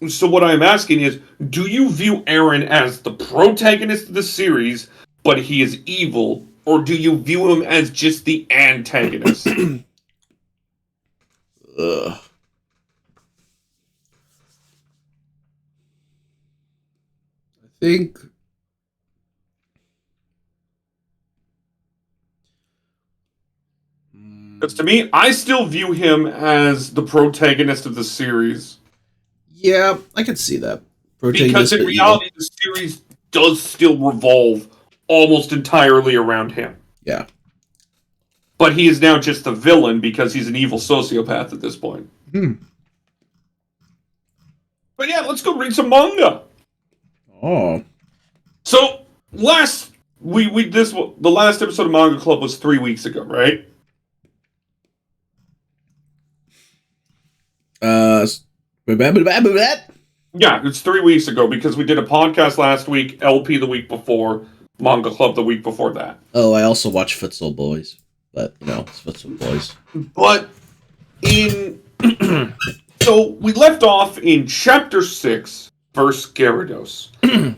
asking is, do you view Eren as the protagonist of the series, but he is evil, or do you view him as just the antagonist? Ugh. I think Because to me, I still view him as the protagonist of the series. yeah, I can see that. Because in reality, the series does still revolve almost entirely around him. Yeah. But he is now just the villain because he's an evil sociopath at this point. But yeah, let's go read some manga. Oh. So the last episode of Manga Club was 3 weeks ago, right? Yeah, it's 3 weeks ago because we did a podcast last week, LP the week before, Manga Club the week before that. Oh, I also watch Futsal Boys, but it's Futsal Boys. But so we left off in chapter 6, verse Gyarados.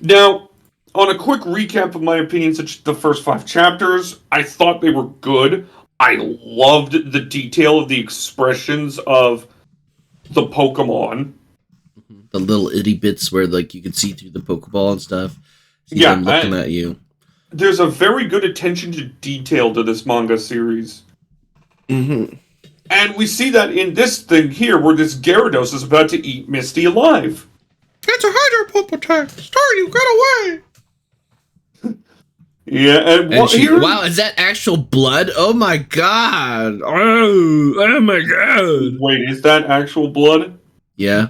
Now, on a quick recap of my opinions of the first 5 chapters, I thought they were good. I loved the detail of the expressions of the Pokemon. The little itty bits where you can see through the Pokeball and stuff. See them looking at you. There's a very good attention to detail to this manga series. Mm-hmm. And we see that in this thing here, where this Gyarados is about to eat Misty alive. It's a Hydro Pulp attack! Staryu, get away! Yeah, and wow, is that actual blood? Oh my god! Oh my god! Wait, is that actual blood? Yeah.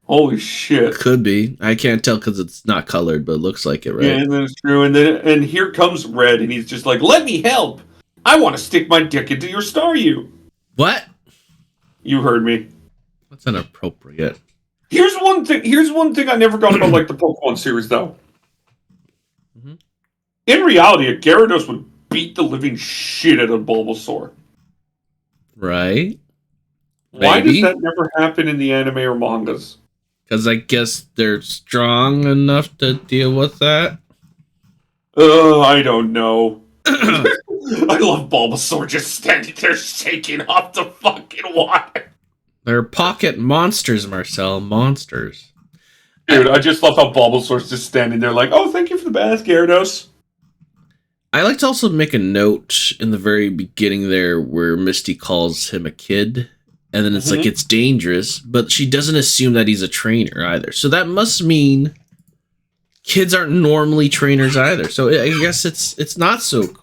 Holy shit. Could be. I can't tell because it's not colored, but it looks like it, right? Yeah, that's true. And here comes Red, and he's just like, let me help! I want to stick my dick into your Staryu! What? You heard me. That's inappropriate. Here's one thing I never got about the Pokemon series, though. Mm-hmm. In reality, a Gyarados would beat the living shit out of Bulbasaur. Right? Why does that never happen in the anime or mangas? Because I guess they're strong enough to deal with that. I don't know. I love Bulbasaur just standing there shaking off the fucking water. They're pocket monsters, Marcel. Monsters. Dude, I just love how Bulbasaur's just standing there like, oh, thank you for the bath, Gyarados. I like to also make a note in the very beginning there where Misty calls him a kid. And then it's like, it's dangerous. But she doesn't assume that he's a trainer either. So that must mean kids aren't normally trainers either. So I guess it's not so...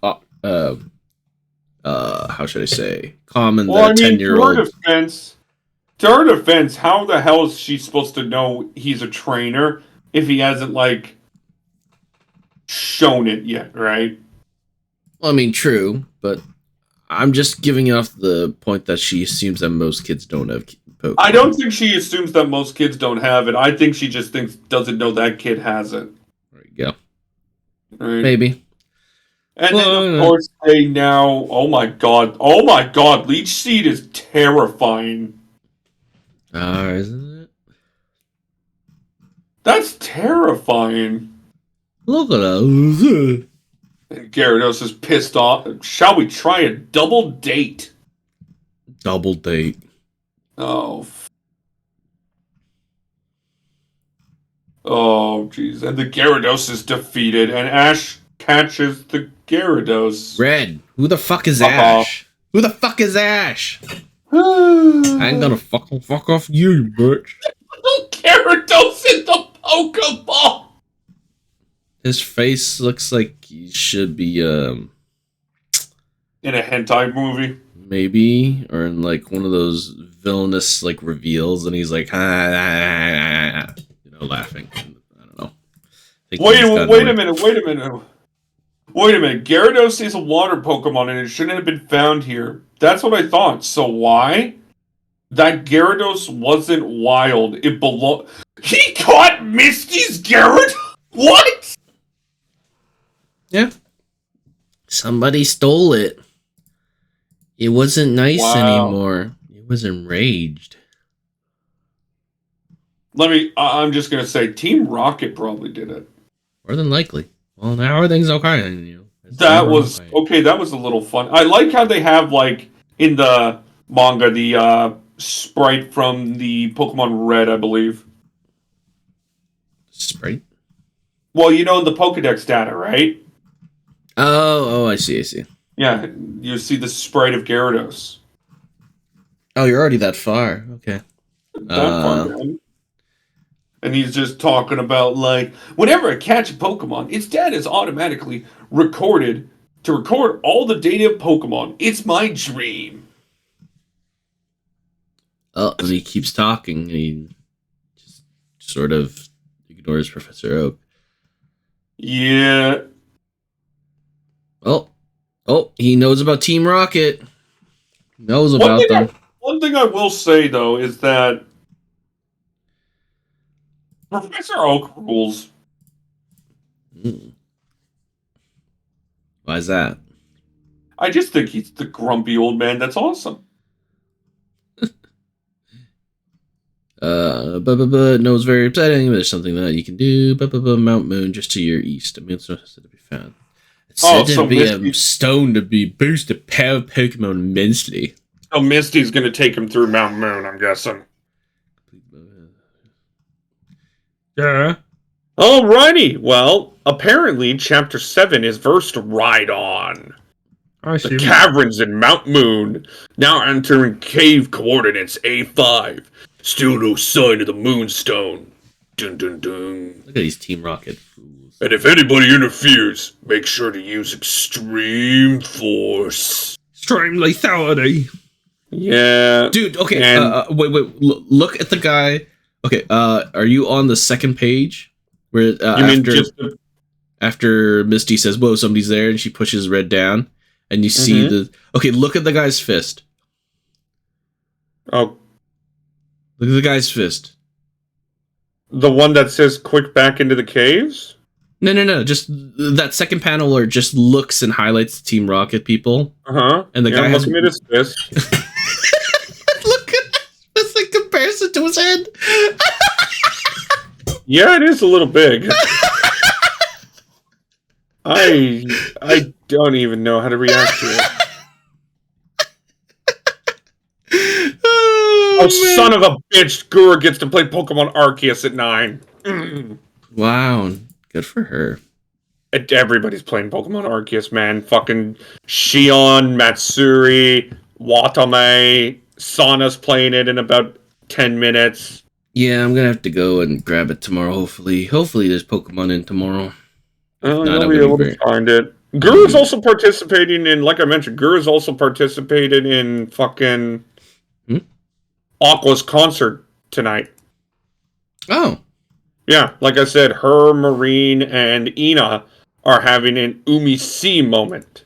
how should I say? Common that 10-year-old... To her defense, how the hell is she supposed to know he's a trainer if he hasn't, like, shown it yet, right? Well, I mean, true, but I'm just giving off the point that she assumes that most kids don't have Pokemon. I don't think she assumes that most kids don't have it. I think she just doesn't know that kid has it. There you go. Right? Maybe. And then, of course, they now... Oh, my God. Leech Seed is terrifying. Isn't it? That's terrifying. Look at that. And Gyarados is pissed off. Shall we try a double date? Double date. Oh. Oh, jeez. And the Gyarados is defeated, and Ash catches the Gyarados. Red. Who the fuck is Ash? Who the fuck is Ash? I ain't gonna fuck off you, bitch. Gyarados in the Pokeball! His face looks like he should be, in a hentai movie? Maybe, or in, like, one of those villainous, like, reveals, and he's like, laughing. I don't know. Wait a minute. Gyarados is a water Pokemon, and it shouldn't have been found here. That's what I thought. So why? That Gyarados wasn't wild. It belonged... He caught Misty's Gyarados? What? Yeah. Somebody stole it. It wasn't nice anymore. It was enraged. I'm just going to say, Team Rocket probably did it. More than likely. Well, now everything's okay. That was a little fun. I like how they have, like, in the manga, the sprite from the Pokemon Red, I believe. Sprite? Well, you know the Pokedex data, right? Oh, I see. Yeah, you see the sprite of Gyarados. Oh, you're already that far. Okay. That far, man. And he's just talking about, like, whenever I catch a Pokemon, its data is automatically recorded to record all the data of Pokemon. It's my dream. Oh, and he keeps talking, and he just sort of ignores Professor Oak. Yeah. Oh, he knows about Team Rocket. He knows about them. One thing I will say, though, is that Professor Oak rules. Why is that? I just think he's the grumpy old man that's awesome. No, it's very upsetting. There's something that you can do. Mount Moon just to your east. I mean, it's not said to be found. It's said to be a stone to be boost the power of Pokemon immensely. So Misty's going to take him through Mount Moon, I'm guessing. Yeah. Alrighty. Well, apparently Chapter 7 is versed right on. The caverns in Mount Moon. Now entering cave coordinates A5. Still no sign of the Moonstone. Dun dun dun. Look at these Team Rocket fools. And if anybody interferes, make sure to use extreme force. Extreme lethality. Yeah. Dude, okay. Wait. Look at the guy. Okay, are you on the second page? Where after Misty says, whoa, somebody's there, and she pushes Red down, and you see the... Okay, look at the guy's fist. Oh. Look at the guy's fist. The one that says, quick back into the caves? No. Just that second panel where it just looks and highlights the Team Rocket people. Uh-huh. And the guy has... looking at his fist. Look at his fist in comparison to his head. Yeah, it is a little big. I don't even know how to react to it. Oh, son of a bitch! Gura gets to play Pokemon Arceus at 9. Wow, good for her. Everybody's playing Pokemon Arceus, man. Fucking Shion, Matsuri, Watame, Sana's playing it in about 10 minutes. Yeah, I'm gonna have to go and grab it tomorrow. Hopefully there's Pokemon in tomorrow. I'll be able to find it. Guru's also participating in, like I mentioned, Guru's also participated in fucking Aqua's concert tonight. Oh. Yeah, like I said, her, Marine, and Ina are having an Umi C moment.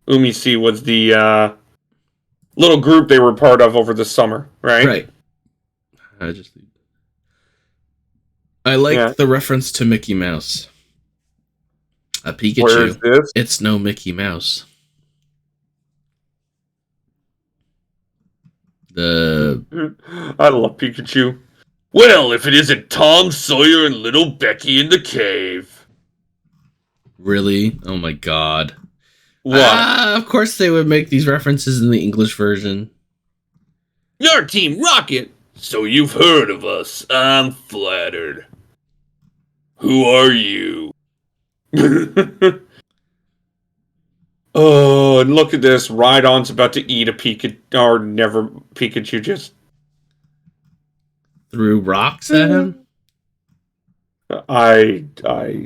Umi C was the little group they were part of over the summer, right? Right. I like the reference to Mickey Mouse. A Pikachu. Where is this? It's no Mickey Mouse. I love Pikachu. Well, if it isn't Tom Sawyer and little Becky in the cave. Really? Oh my god. What? Of course they would make these references in the English version. You're Team Rocket, so you've heard of us. I'm flattered. Who are you? Oh, and look at this. Rhydon's about to eat a Pikachu, or never Pikachu just threw rocks at him? I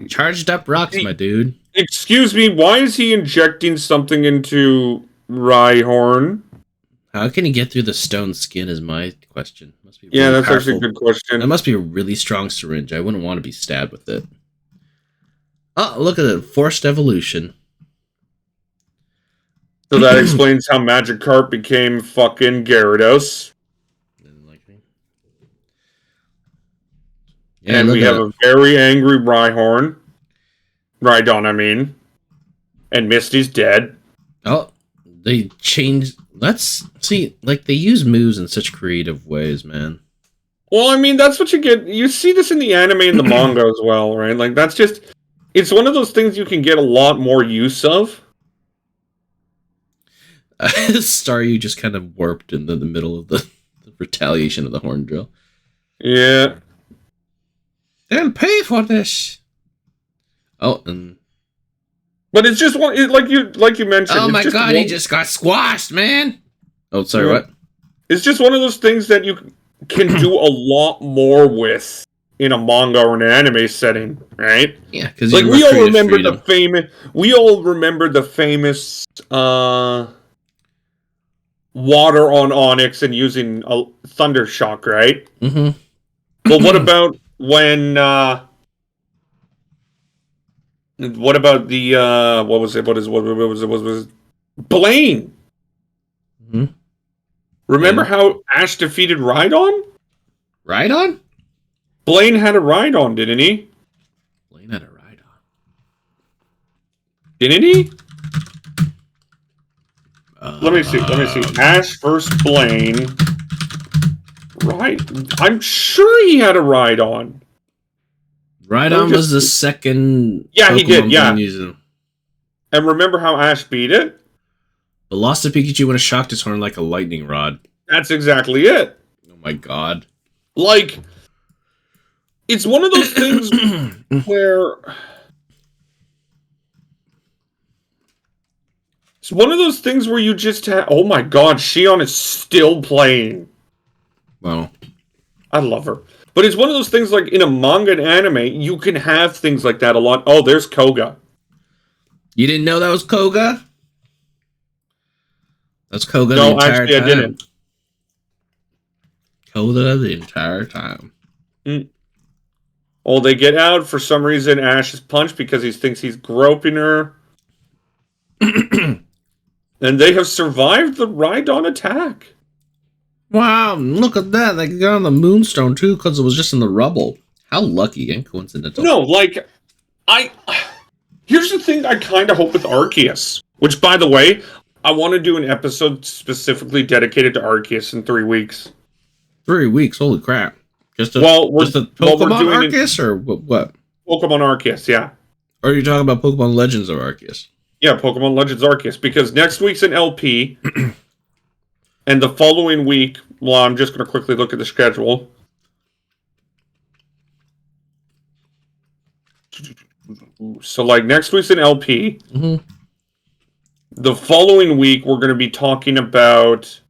charged up rocks, my dude. Excuse me, why is he injecting something into Rhyhorn? How can he get through the stone skin is my question. Must be really that's powerful. Actually a good question. That must be a really strong syringe. I wouldn't want to be stabbed with it. Oh, look at it. Forced evolution. So that explains how Magikarp became fucking Gyarados. Didn't like me. Yeah, and we have a very angry Rhyhorn. Rhydon, I mean. And Misty's dead. Oh, they changed. Let's see, like, they use moves in such creative ways, man. Well, I mean, that's what you get. You see this in the anime and the manga as well, right? Like, that's just... It's one of those things you can get a lot more use of. Staryu just kind of warped in the middle of the retaliation of the horn drill. Yeah. They'll pay for this. Oh, and... But it's just one, like you mentioned. Oh my god, he just got squashed, man. Oh, sorry, what? It's just one of those things that you can do a lot more with in a manga or an anime setting, right? Yeah, because like we all remember the famous. We all remember the famous water on Onyx and using a thunder shock, right? Mm-hmm. But what about when? What about the what was it? What was Blaine? Mm-hmm. Remember how Ash defeated Rhydon? Rhydon? Blaine had a Rhydon, didn't he? Blaine had a Rhydon. Didn't he? Let me see. Ash versus Blaine. Right. I'm sure he had a Rhydon. Rhydon was the second. Yeah, Pokemon he did. Yeah. And remember how Ash beat it? But lost to Pikachu when it shocked his horn like a lightning rod. That's exactly it. Oh my god. Like, it's one of those things where... It's one of those things where you just have... Oh my god, Shion is still playing. Well, I love her. But it's one of those things like in a manga and anime, you can have things like that a lot. Oh, there's Koga. You didn't know that was Koga? That's Koga the entire time. I didn't. Koga the entire time. Oh, they get out for some reason. Ash is punched because he thinks he's groping her. And they have survived the Rhydon attack. Wow, look at that. They got on the Moonstone too because it was just in the rubble. How lucky and coincidental. No, like, here's the thing I kind of hope with Arceus. Which, by the way, I want to do an episode specifically dedicated to Arceus in 3 weeks. 3 weeks? Holy crap. Just a Pokemon Arceus or what? Pokemon Arceus, yeah. Or are you talking about Pokemon Legends of Arceus? Yeah, Pokemon Legends Arceus, because next week's an LP, and the following week, well, I'm just going to quickly look at the schedule. So, like, next week's an LP. Mm-hmm. The following week, we're going to be talking about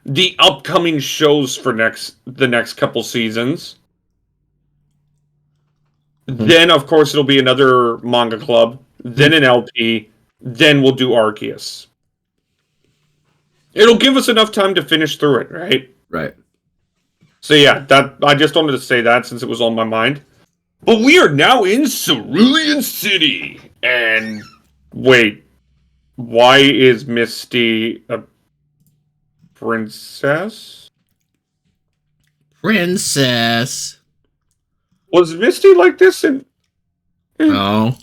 the upcoming shows for the next couple seasons. Mm-hmm. Then, of course, it'll be another Manga Club, then an LP, then we'll do Arceus. It'll give us enough time to finish through it, right? Right. So yeah, I just wanted to say that since it was on my mind. But we are now in Cerulean City. And wait, why is Misty a princess? Princess. Was Misty like this in... No.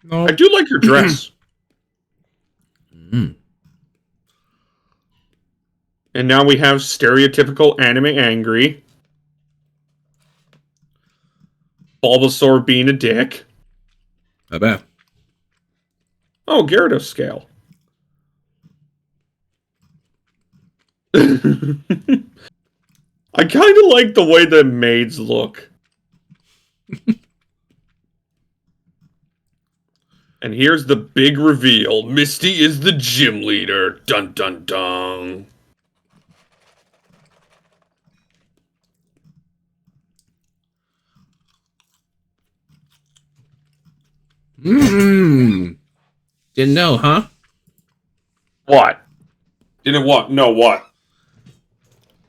No. I do like your dress. And now we have stereotypical anime angry. Bulbasaur being a dick. Not bad. Oh, Gyarados scale. I kind of like the way the maids look. And here's the big reveal. Misty is the gym leader. Dun dun dun. Didn't know, huh? What? Didn't what? No, what?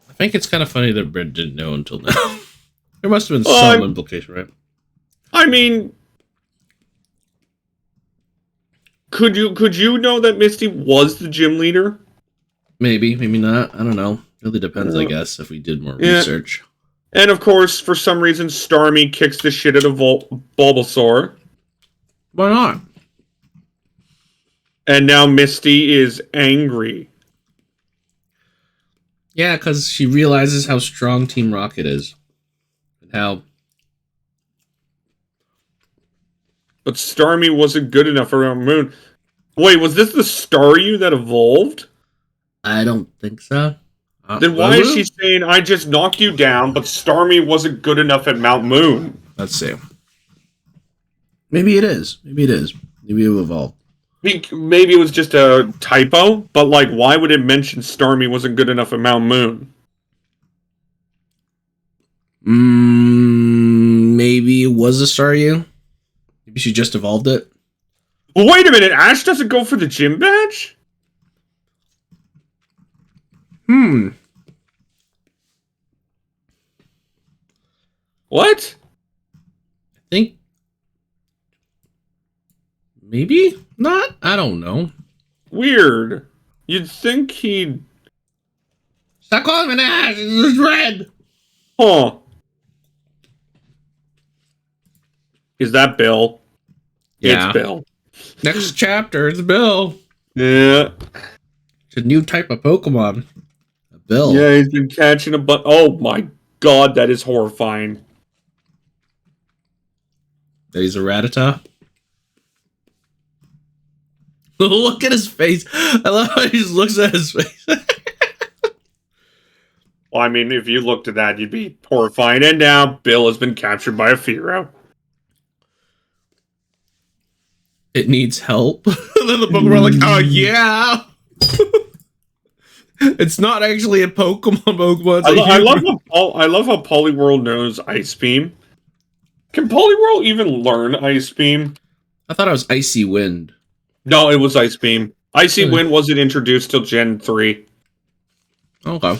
I think it's kind of funny that Brett didn't know until now. There must have been some implication, right? I mean, could you know that Misty was the gym leader? Maybe, maybe not. I don't know. Really depends, I guess, if we did more research. And of course, for some reason, Starmie kicks the shit out of Bulbasaur. Why not? And now Misty is angry. Yeah, because she realizes how strong Team Rocket is. And how... But Starmie wasn't good enough around Moon. Wait, was this the Staryu that evolved? I don't think so. Then why is she saying, I just knocked you down, but Starmie wasn't good enough at Mount Moon? Let's see. Maybe it is. Maybe it is. Maybe it will evolve. Maybe it was just a typo, but like, why would it mention Starmie wasn't good enough at Mount Moon? Maybe it was a Staryu. Maybe she just evolved it. Well, wait a minute. Ash doesn't go for the gym badge? What? I think... Maybe not? I don't know. Weird. You'd think he'd... Stop calling me Ash! It's red! Huh. Is that Bill? Yeah. It's Bill. Next chapter, it's Bill. Yeah. It's a new type of Pokemon. A Bill. Yeah, he's been catching a butt. Oh my god, that is horrifying. He's a Rattata. Look at his face. I love how he just looks at his face. Well, I mean, if you looked at that, you'd be horrified. And now Bill has been captured by a Fearow. It needs help. And then the Pokemon are like, oh yeah. It's not actually a Pokemon. I love how Poliwhirl knows Ice Beam. Can Poliwhirl even learn Ice Beam? I thought it was Icy Wind. No, it was Ice Beam. Icy Wind wasn't introduced till Gen 3. Okay.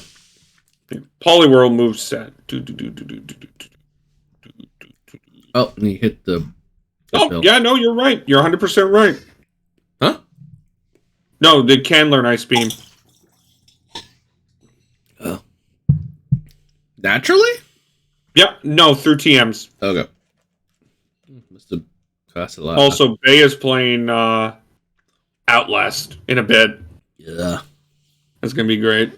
Poliwhirl moveset. Oh, and he hit the... Oh, yeah, no, you're right. You're 100% right. Huh? No, they can learn Ice Beam. Oh. Naturally? Yep, no, through TMs. Okay. Must have cost a lot. Also, Bay is playing Outlast in a bit. Yeah. That's going to be great.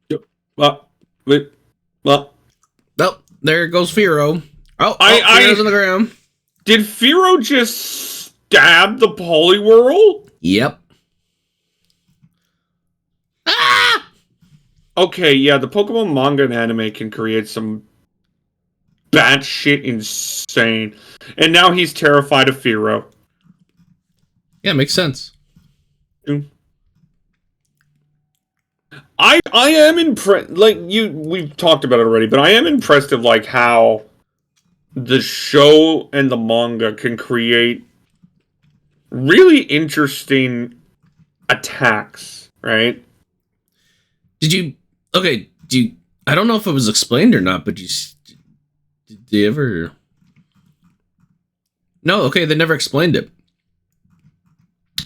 Yep. there goes Firo. Firo's on the ground. Did Firo just stab the Poliwhirl? Yep. Ah! Okay, yeah, the Pokemon manga and anime can create some batshit insane. And now he's terrified of Firo. Yeah, makes sense. I am impressed. Like we've talked about it already, but I am impressed of like how the show and the manga can create really interesting attacks, right? Did you? Okay. I don't know if it was explained or not, but did you ever? No. Okay, they never explained it.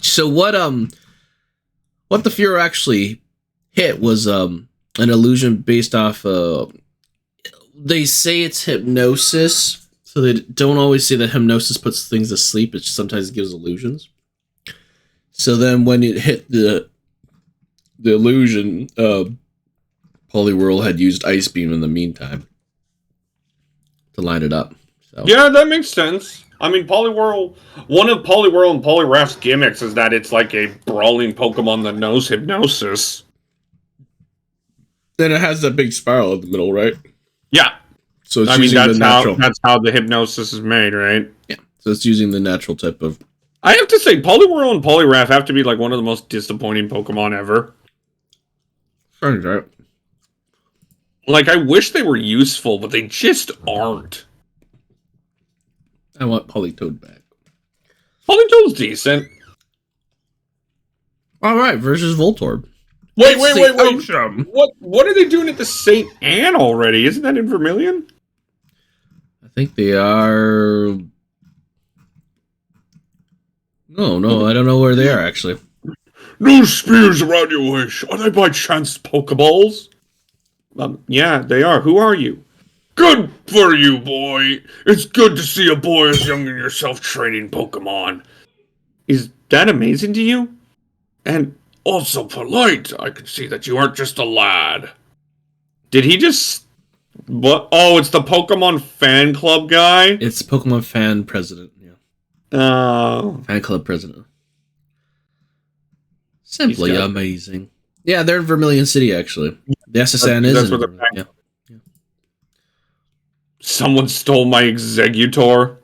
So what the Firo actually hit was an illusion based off they say it's hypnosis, so they don't always say that hypnosis puts things to sleep. It sometimes gives illusions. So then when it hit the illusion, Poliwhirl had used Ice Beam in the meantime to line it up. So. Yeah, that makes sense. I mean, Poliwhirl, one of Poliwhirl and Poliwrath's gimmicks is that it's like a brawling Pokemon that knows hypnosis. Then it has that big spiral in the middle, right? Yeah. So it's using the natural. That's how the hypnosis is made, right? Yeah. So it's using the natural type of. I have to say, Poliwhirl and Poliwrath have to be like one of the most disappointing Pokemon ever. Sounds right. Like, I wish they were useful, but they just aren't. I want Politoed back. Politoed's decent. All right, versus Voltorb. Wait. What are they doing at the St. Anne already? Isn't that in Vermilion? I think they are. No, I don't know where they are actually. No spears around your wish. Are they by chance Pokeballs? Yeah, they are. Who are you? Good for you, boy. It's good to see a boy as young as yourself training Pokemon. Is that amazing to you? And also polite. I can see that you aren't just a lad. Did he just... What? Oh, it's the Pokemon fan club guy? It's Pokemon fan president, yeah. Oh. Fan club president. Simply amazing. Yeah, they're in Vermilion City, actually. The SSN is. That's where they're yeah. Someone stole my Executor.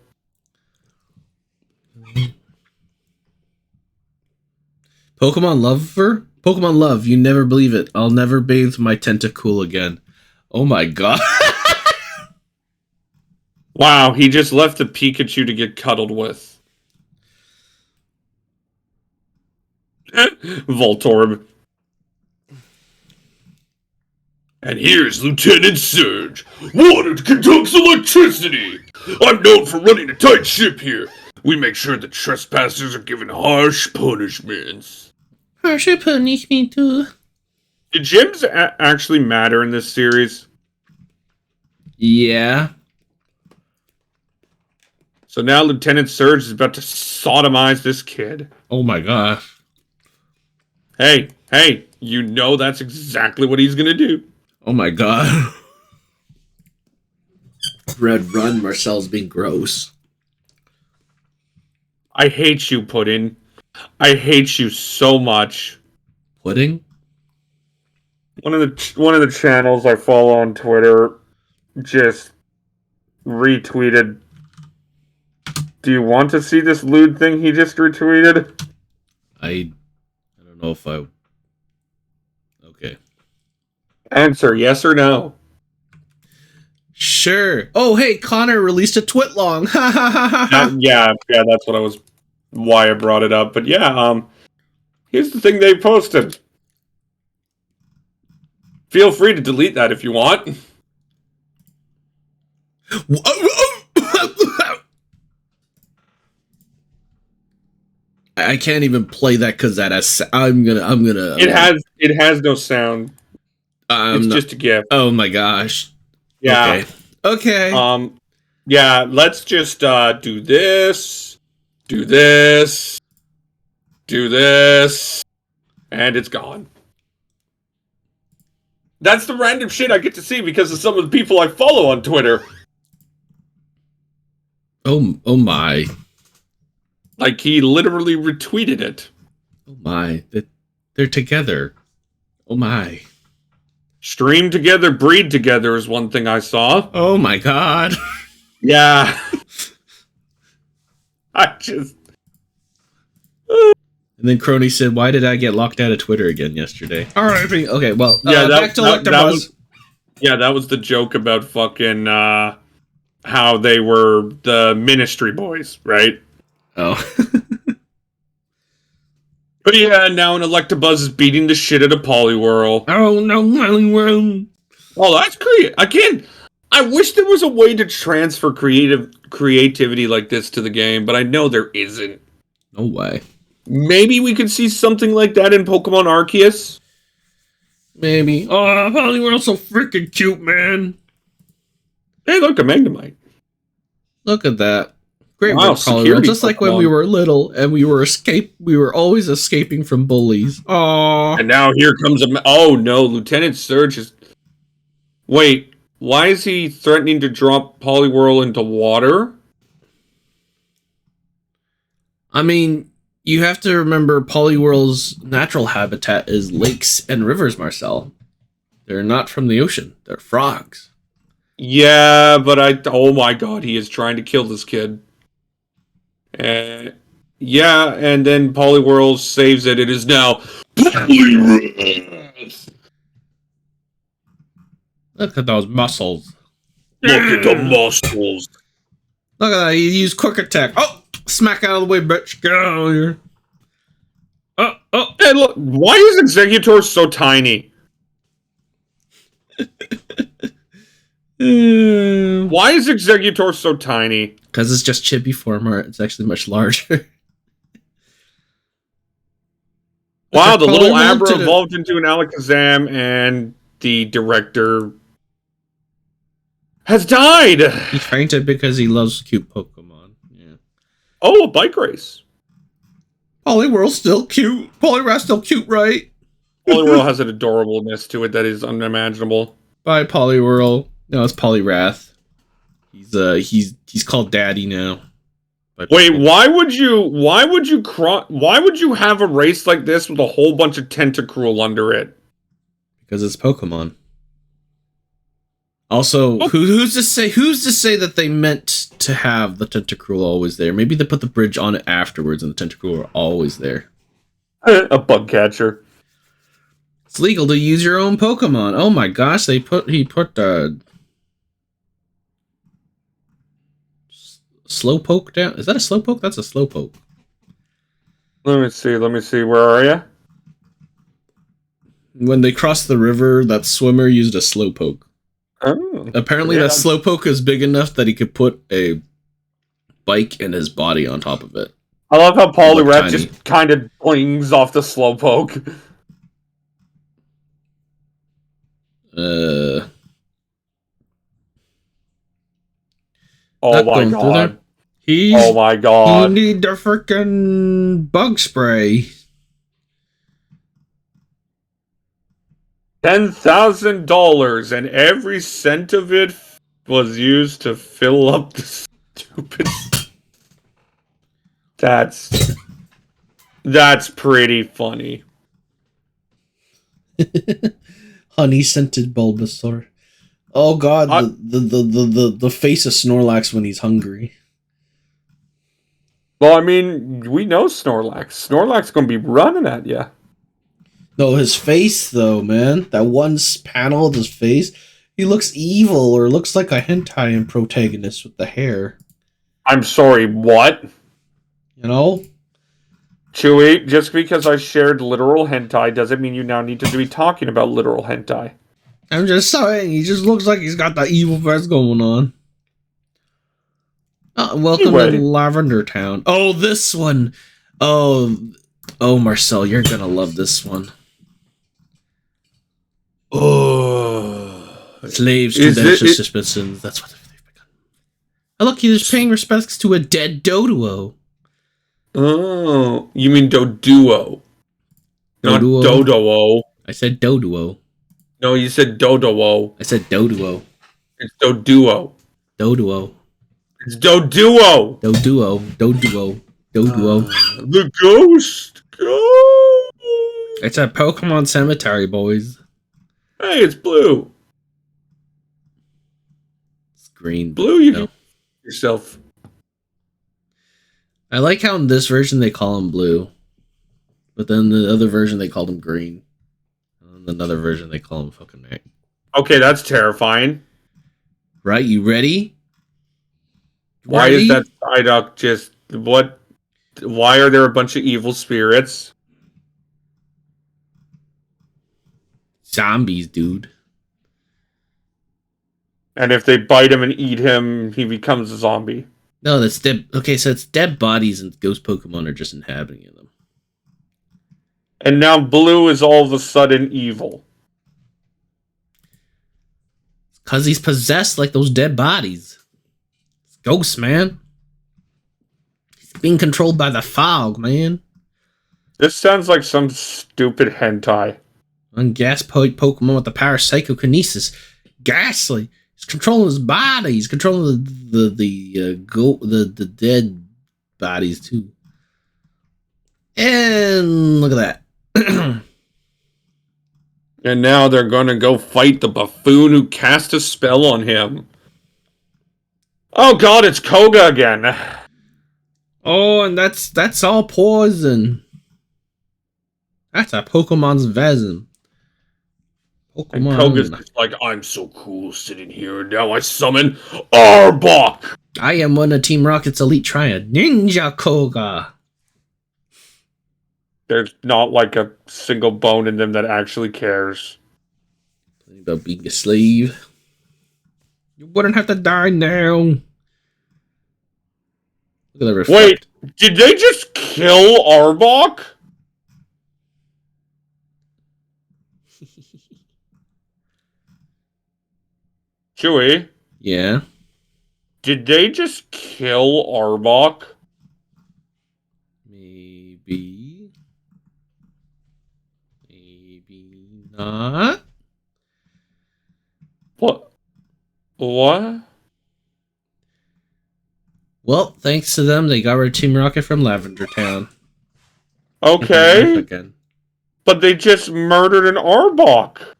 Pokemon Love, you never believe it. I'll never bathe my Tentacool again. Oh my god. Wow, he just left the Pikachu to get cuddled with. Voltorb. And here's Lieutenant Surge. Water conducts electricity. I'm known for running a tight ship here. We make sure that trespassers are given harsh punishments. Harsh punishment too. Did gyms actually matter in this series? Yeah. So now Lieutenant Surge is about to sodomize this kid. Oh my gosh. Hey, you know that's exactly what he's gonna do. Oh my god. Red Run, Marcel's being gross. I hate you, Pudding. I hate you so much. Pudding? One of the channels I follow on Twitter just retweeted. Do you want to see this lewd thing he just retweeted? I don't know if I... Okay. Answer, yes or no? Sure. Oh, hey, Connor released a Twitlong. Ha ha ha ha. Yeah, that's what I was... Why I brought it up. But yeah, here's the thing they posted. Feel free to delete that if you want. I can't even play that because that has. I'm gonna. It has no sound. It's just a GIF. Oh my gosh. Yeah. Okay. Yeah. Let's just do this, do this, do this, and it's gone. That's the random shit I get to see because of some of the people I follow on Twitter. Oh my. Like, he literally retweeted it. Oh my. They're together. Oh my. Stream together, breed together is one thing I saw. Oh my god. Yeah. I just... And then Crony said, "Why did I get locked out of Twitter again yesterday?" All right. Okay, well, yeah, back to Electabuzz. That was the joke about fucking how they were the Ministry boys, right? Oh. But yeah, now an Electabuzz is beating the shit out of Poliwhirl. Oh no, Poliwhirl. Oh, that's great. I wish there was a way to transfer creativity like this to the game, but I know there isn't. No way. Maybe we could see something like that in Pokemon Arceus? Maybe. Oh, Poliwhirl's so freaking cute, man. Hey, look, a Magnemite. Look at that. Great Wow, work, Poliwhirl. Just like when Pokemon. we were little and we were always escaping from bullies. Oh. And now here comes oh no, Lieutenant Surge is... Wait, why is he threatening to drop Poliwhirl into water? I mean, you have to remember Poliwhirl's natural habitat is lakes and rivers, Marcel. They're not from the ocean. They're frogs. Yeah, but oh my god, he is trying to kill this kid. Yeah, and then Poliwhirl saves it. It is now Poliwrath. Look at those muscles. Look at the muscles. Look at that. He used quick attack. Oh, smack out of the way, bitch. Get out of here. Oh. Hey, look, why is Exeggutor so tiny? Why is Exeggutor so tiny? Because it's just chibi form art. It's actually much larger. Wow, the little Abra evolved into an Alakazam, and the director has died. He fainted because he loves cute Pokemon. Yeah. Oh, a bike race. Poliwhirl's still cute. Poliwrath's still cute, right? Poliwhirl has an adorableness to it that is unimaginable. Bye, Poliwhirl. No, it's Poliwrath. He's called Daddy now. Wait, why would you have a race like this with a whole bunch of Tentacruel under it? Because it's Pokemon. Also, who's to say that they meant to have the Tentacruel always there? Maybe they put the bridge on it afterwards and the Tentacruel are always there. A bug catcher. It's legal to use your own Pokemon. Oh my gosh, he put Slowpoke down. Is that a Slowpoke? That's a Slowpoke. Let me see. Where are you? When they crossed the river, that swimmer used a Slowpoke. Oh. Apparently, that Slowpoke is big enough that he could put a bike and his body on top of it. I love how Poliwrath just kind of blings off the Slowpoke. Oh my god. Oh my god. You need the freaking bug spray. $10,000, and every cent of it was used to fill up the stupid... That's pretty funny. Honey scented Bulbasaur. Oh god, the face of Snorlax when he's hungry. Well, I mean, we know Snorlax. Snorlax gonna be running at you. No, his face though, man. That one panel of his face, he looks evil or looks like a hentai protagonist with the hair. I'm sorry, what? You know? Chewy, just because I shared literal hentai doesn't mean you now need to be talking about literal hentai. I'm just saying, he just looks like he's got that evil face going on. Welcome to Lavender Town. Oh, this one. Oh, Marcel, you're gonna love this one. Oh, slaves to their suspicions. That's what they've become. Oh, look, he's paying respects to a dead Doduo. Oh, you mean Doduo, not Doduo. I said Doduo. No, you said Doduo. I said Doduo. It's Doduo. Doduo. It's Doduo. Doduo. Doduo. Doduo. The ghost. Go. It's a Pokemon cemetery, boys. Hey, it's blue. It's green. Blue, you can yourself. I like how in this version they call him blue. But then the other version they called him green. And another version they call him fucking Mac. Okay, that's terrifying. Right, you ready? Why is that Psyduck just... What? Why are there a bunch of evil spirits? Zombies, dude. And if they bite him and eat him, he becomes a zombie. No, that's dead. Okay, so it's dead bodies and ghost Pokemon are just inhabiting them. And now Blue is all of a sudden evil. Because he's possessed like those dead bodies. It's ghosts, man. He's being controlled by the fog, man. This sounds like some stupid hentai. Ungas Pokemon with the power of psychokinesis. Ghastly. He's controlling his body. He's controlling the dead bodies too. And look at that. And now they're going to go fight the buffoon who cast a spell on him. Oh god, it's Koga again. Oh, and that's all poison. That's a Pokemon's Vesm. And Pokemon. Koga's just like, I'm so cool sitting here, and now I summon Arbok! I am one of Team Rocket's elite triad, Ninja Koga. There's not like a single bone in them that actually cares. Something about being a slave. You wouldn't have to die now. Look at the reflect. Wait, did they just kill Arbok? Chewie? Yeah. Did they just kill Arbok? Maybe. Maybe not. What? What? Well, thanks to them, they got rid of Team Rocket from Lavender Town. Okay. Again. But they just murdered an Arbok.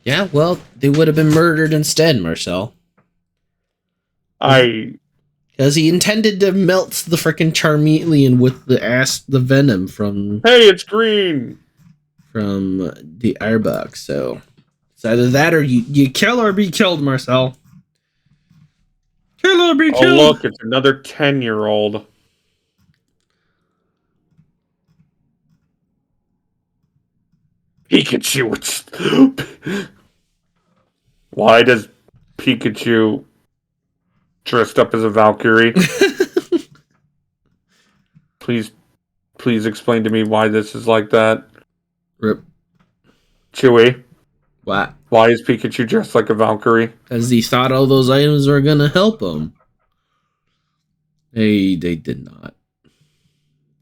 Yeah, well, they would have been murdered instead, Marcel. Because he intended to melt the frickin' Charmeleon with the venom from... Hey, it's green! From the Arbok, so... It's either that or you kill or be killed, Marcel. Kill or be killed! Oh, look, it's another 10-year-old. Pikachu! Why does Pikachu dressed up as a Valkyrie? Please explain to me why this is like that. Rip. Chewie. What? Why is Pikachu dressed like a Valkyrie? Because he thought all those items were going to help him. They did not.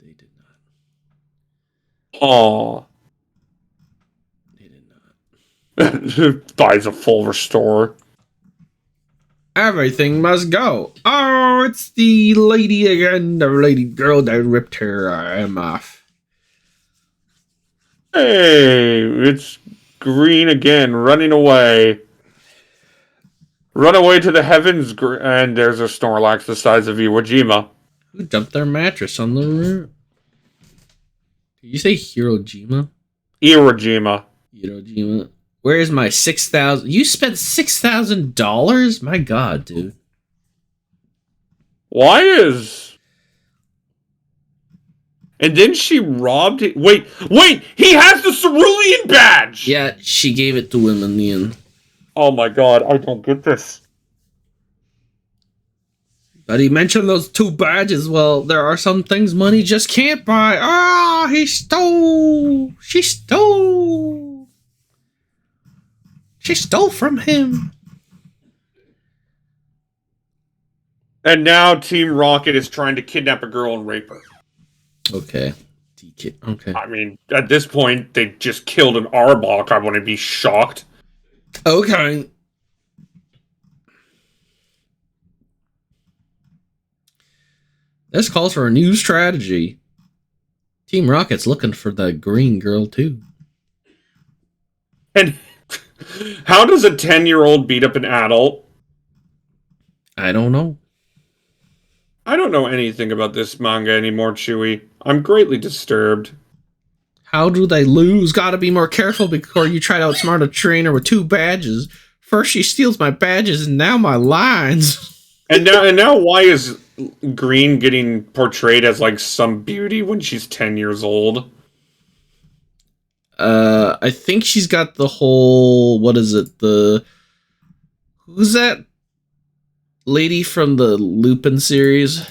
They did not. Aww. They did not. Buys a full restore. Everything must go. Oh, it's the lady again. The lady girl that ripped her arm off. Hey, it's green again, running away. Run away to the heavens, and there's a Snorlax the size of Iwo Jima. Who dumped their mattress on the roof? Did you say Hirojima? Iwo Jima. Hirojima. Where is my 6,000? You spent $6,000? My God, dude. Why is... And then she robbed it. Wait! He has the Cerulean badge! Yeah, she gave it to him in the end. Oh my god, I don't get this. But he mentioned those two badges. Well, there are some things money just can't buy. Ah, he stole. She stole. She stole from him. And now Team Rocket is trying to kidnap a girl and rape her. Okay. Okay. I mean, at this point, they just killed an Arbok. I wouldn't be shocked. Okay. This calls for a new strategy. Team Rocket's looking for that green girl, too. And how does a 10-year-old beat up an adult? I don't know. I don't know anything about this manga anymore, Chewie. I'm greatly disturbed. How do they lose? Gotta be more careful before you try to outsmart a trainer with 2 badges. First she steals my badges and now my lines. And now why is Green getting portrayed as like some beauty when she's 10 years old? I think she's got the whole, what is it? Who's that lady from the Lupin series?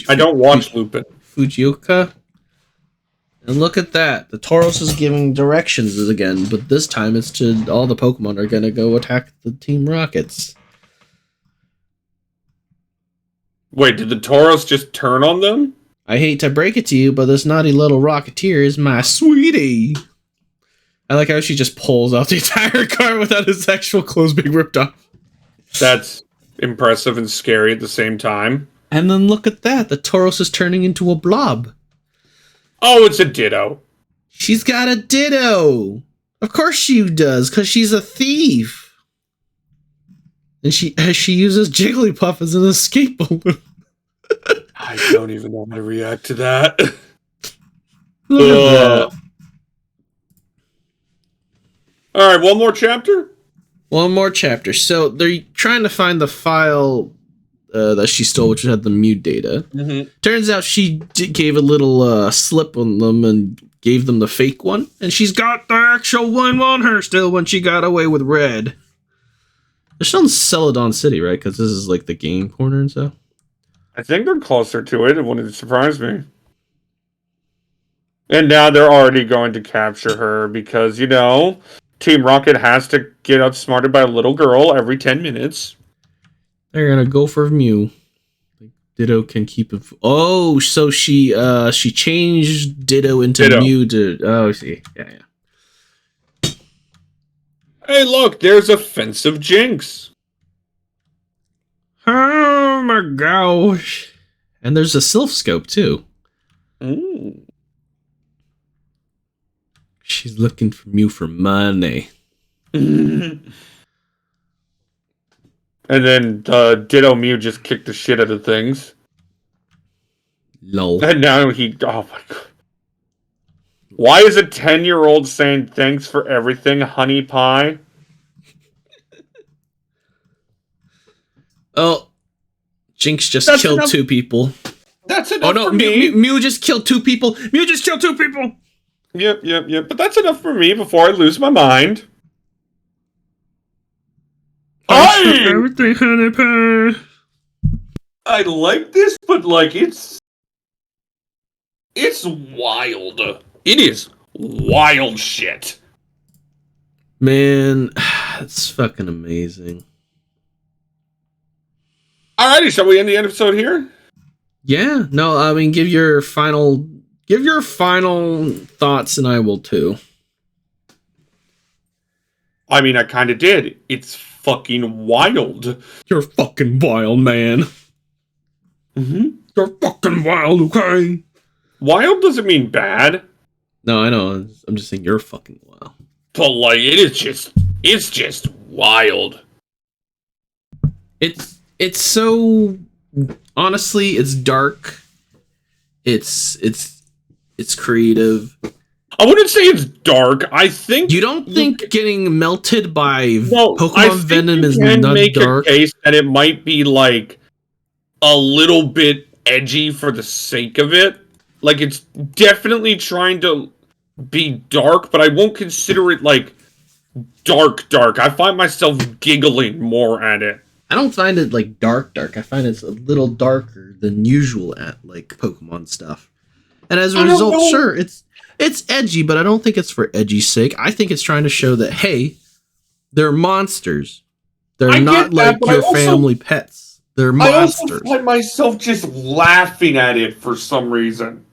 I don't watch Lupin. Fujioka? And look at that. The Tauros is giving directions again, but this time it's to all the Pokemon are gonna go attack the Team Rockets. Wait, did the Tauros just turn on them? I hate to break it to you, but this naughty little Rocketeer is my sweetie. I like how she just pulls off the entire car without his actual clothes being ripped off. That's impressive and scary at the same time. And then look at that. The Tauros is turning into a blob. Oh, it's a Ditto. She's got a Ditto. Of course she does, because she's a thief. And she uses Jigglypuff as an escape balloon. I don't even know how to react to that. Look at that. Alright, one more chapter? One more chapter. So they're trying to find the file that she stole, which had the Mew data. Mm-hmm. Turns out she gave a little slip on them and gave them the fake one. And she's got the actual one on her still when she got away with Red. They're still in Celadon City, right? Because this is like the game corner and stuff. I think they're closer to it. It wouldn't surprise me. And now they're already going to capture her because, you know, Team Rocket has to get outsmarted by a little girl every 10 minutes. They're gonna go for Mew. Ditto can keep it. Oh, so she changed Ditto into Mew to. Oh, I see. Yeah. Hey, look, there's offensive Jinx. Oh my gosh! And there's a Sylph Scope too. Ooh. She's looking for Mew for money. And then Ditto Mew just kicked the shit out of things. Lol. And now he... Oh my god. Why is a 10-year-old saying thanks for everything, honey pie? Oh. Jinx just That's killed enough. 2 people. That's enough for me. Mew just killed 2 people. Mew just killed 2 people. Yep. But that's enough for me before I lose my mind. Everything, honey pie. I like this, but like it's wild. It is wild shit. Man, it's fucking amazing. Alrighty, shall we end the episode here? Yeah, no, I mean, give your final thoughts, and I will too. I mean, I kind of did. It's fucking wild. You're fucking wild, man. Mm-hmm. You're fucking wild, okay? Wild doesn't mean bad. No, I know. I'm just saying you're fucking wild. But like, it's just wild. It's so, honestly, it's dark. It's creative. I wouldn't say it's dark. I think You don't think getting melted by I Pokemon think venom you is can not make dark? a case that it might be like a little bit edgy for the sake of it. Like it's definitely trying to be dark, but I won't consider it like dark. I find myself giggling more at it. I don't find it like dark. I find it's a little darker than usual at like Pokemon stuff. And as a result, sure, it's edgy, but I don't think it's for edgy's sake. I think it's trying to show that, hey, they're monsters. They're not like your family pets. They're monsters. I also find myself just laughing at it for some reason.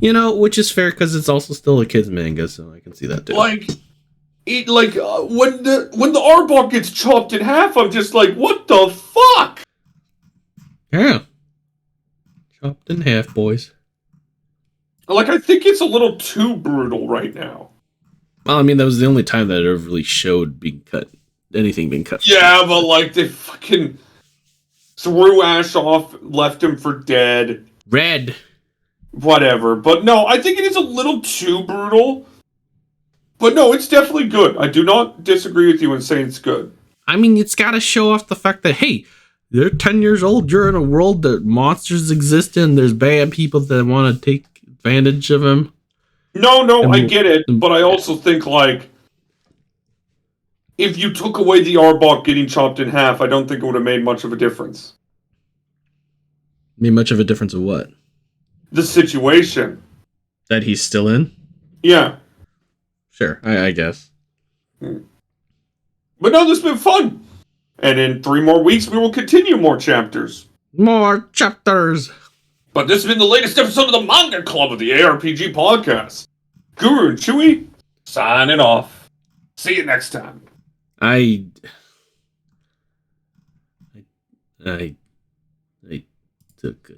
Which is fair because it's also still a kid's manga, so I can see that too. When the Arbok gets chopped in half, I'm just like, what the fuck? Yeah. Chopped in half, boys. Like, I think it's a little too brutal right now. Well, I mean, that was the only time that it ever really showed anything being cut. Yeah, but like, they fucking threw Ash off, left him for dead. Red. Whatever. But no, I think it is a little too brutal. But no, it's definitely good. I do not disagree with you in saying it's good. I mean, it's got to show off the fact that, hey, they're 10 years old. You're in a world that monsters exist in. There's bad people that want to take advantage of them. No, I get it. But I also think, like, if you took away the Arbok getting chopped in half, I don't think it would have made much of a difference. Made much of a difference of what? The situation. That he's still in? Yeah. Sure, I guess. But no, this has been fun. And in 3 more weeks, we will continue more chapters. More chapters. But this has been the latest episode of the Manga Club of the ARPG Podcast. Guru and Chewy, signing off. See you next time. I took.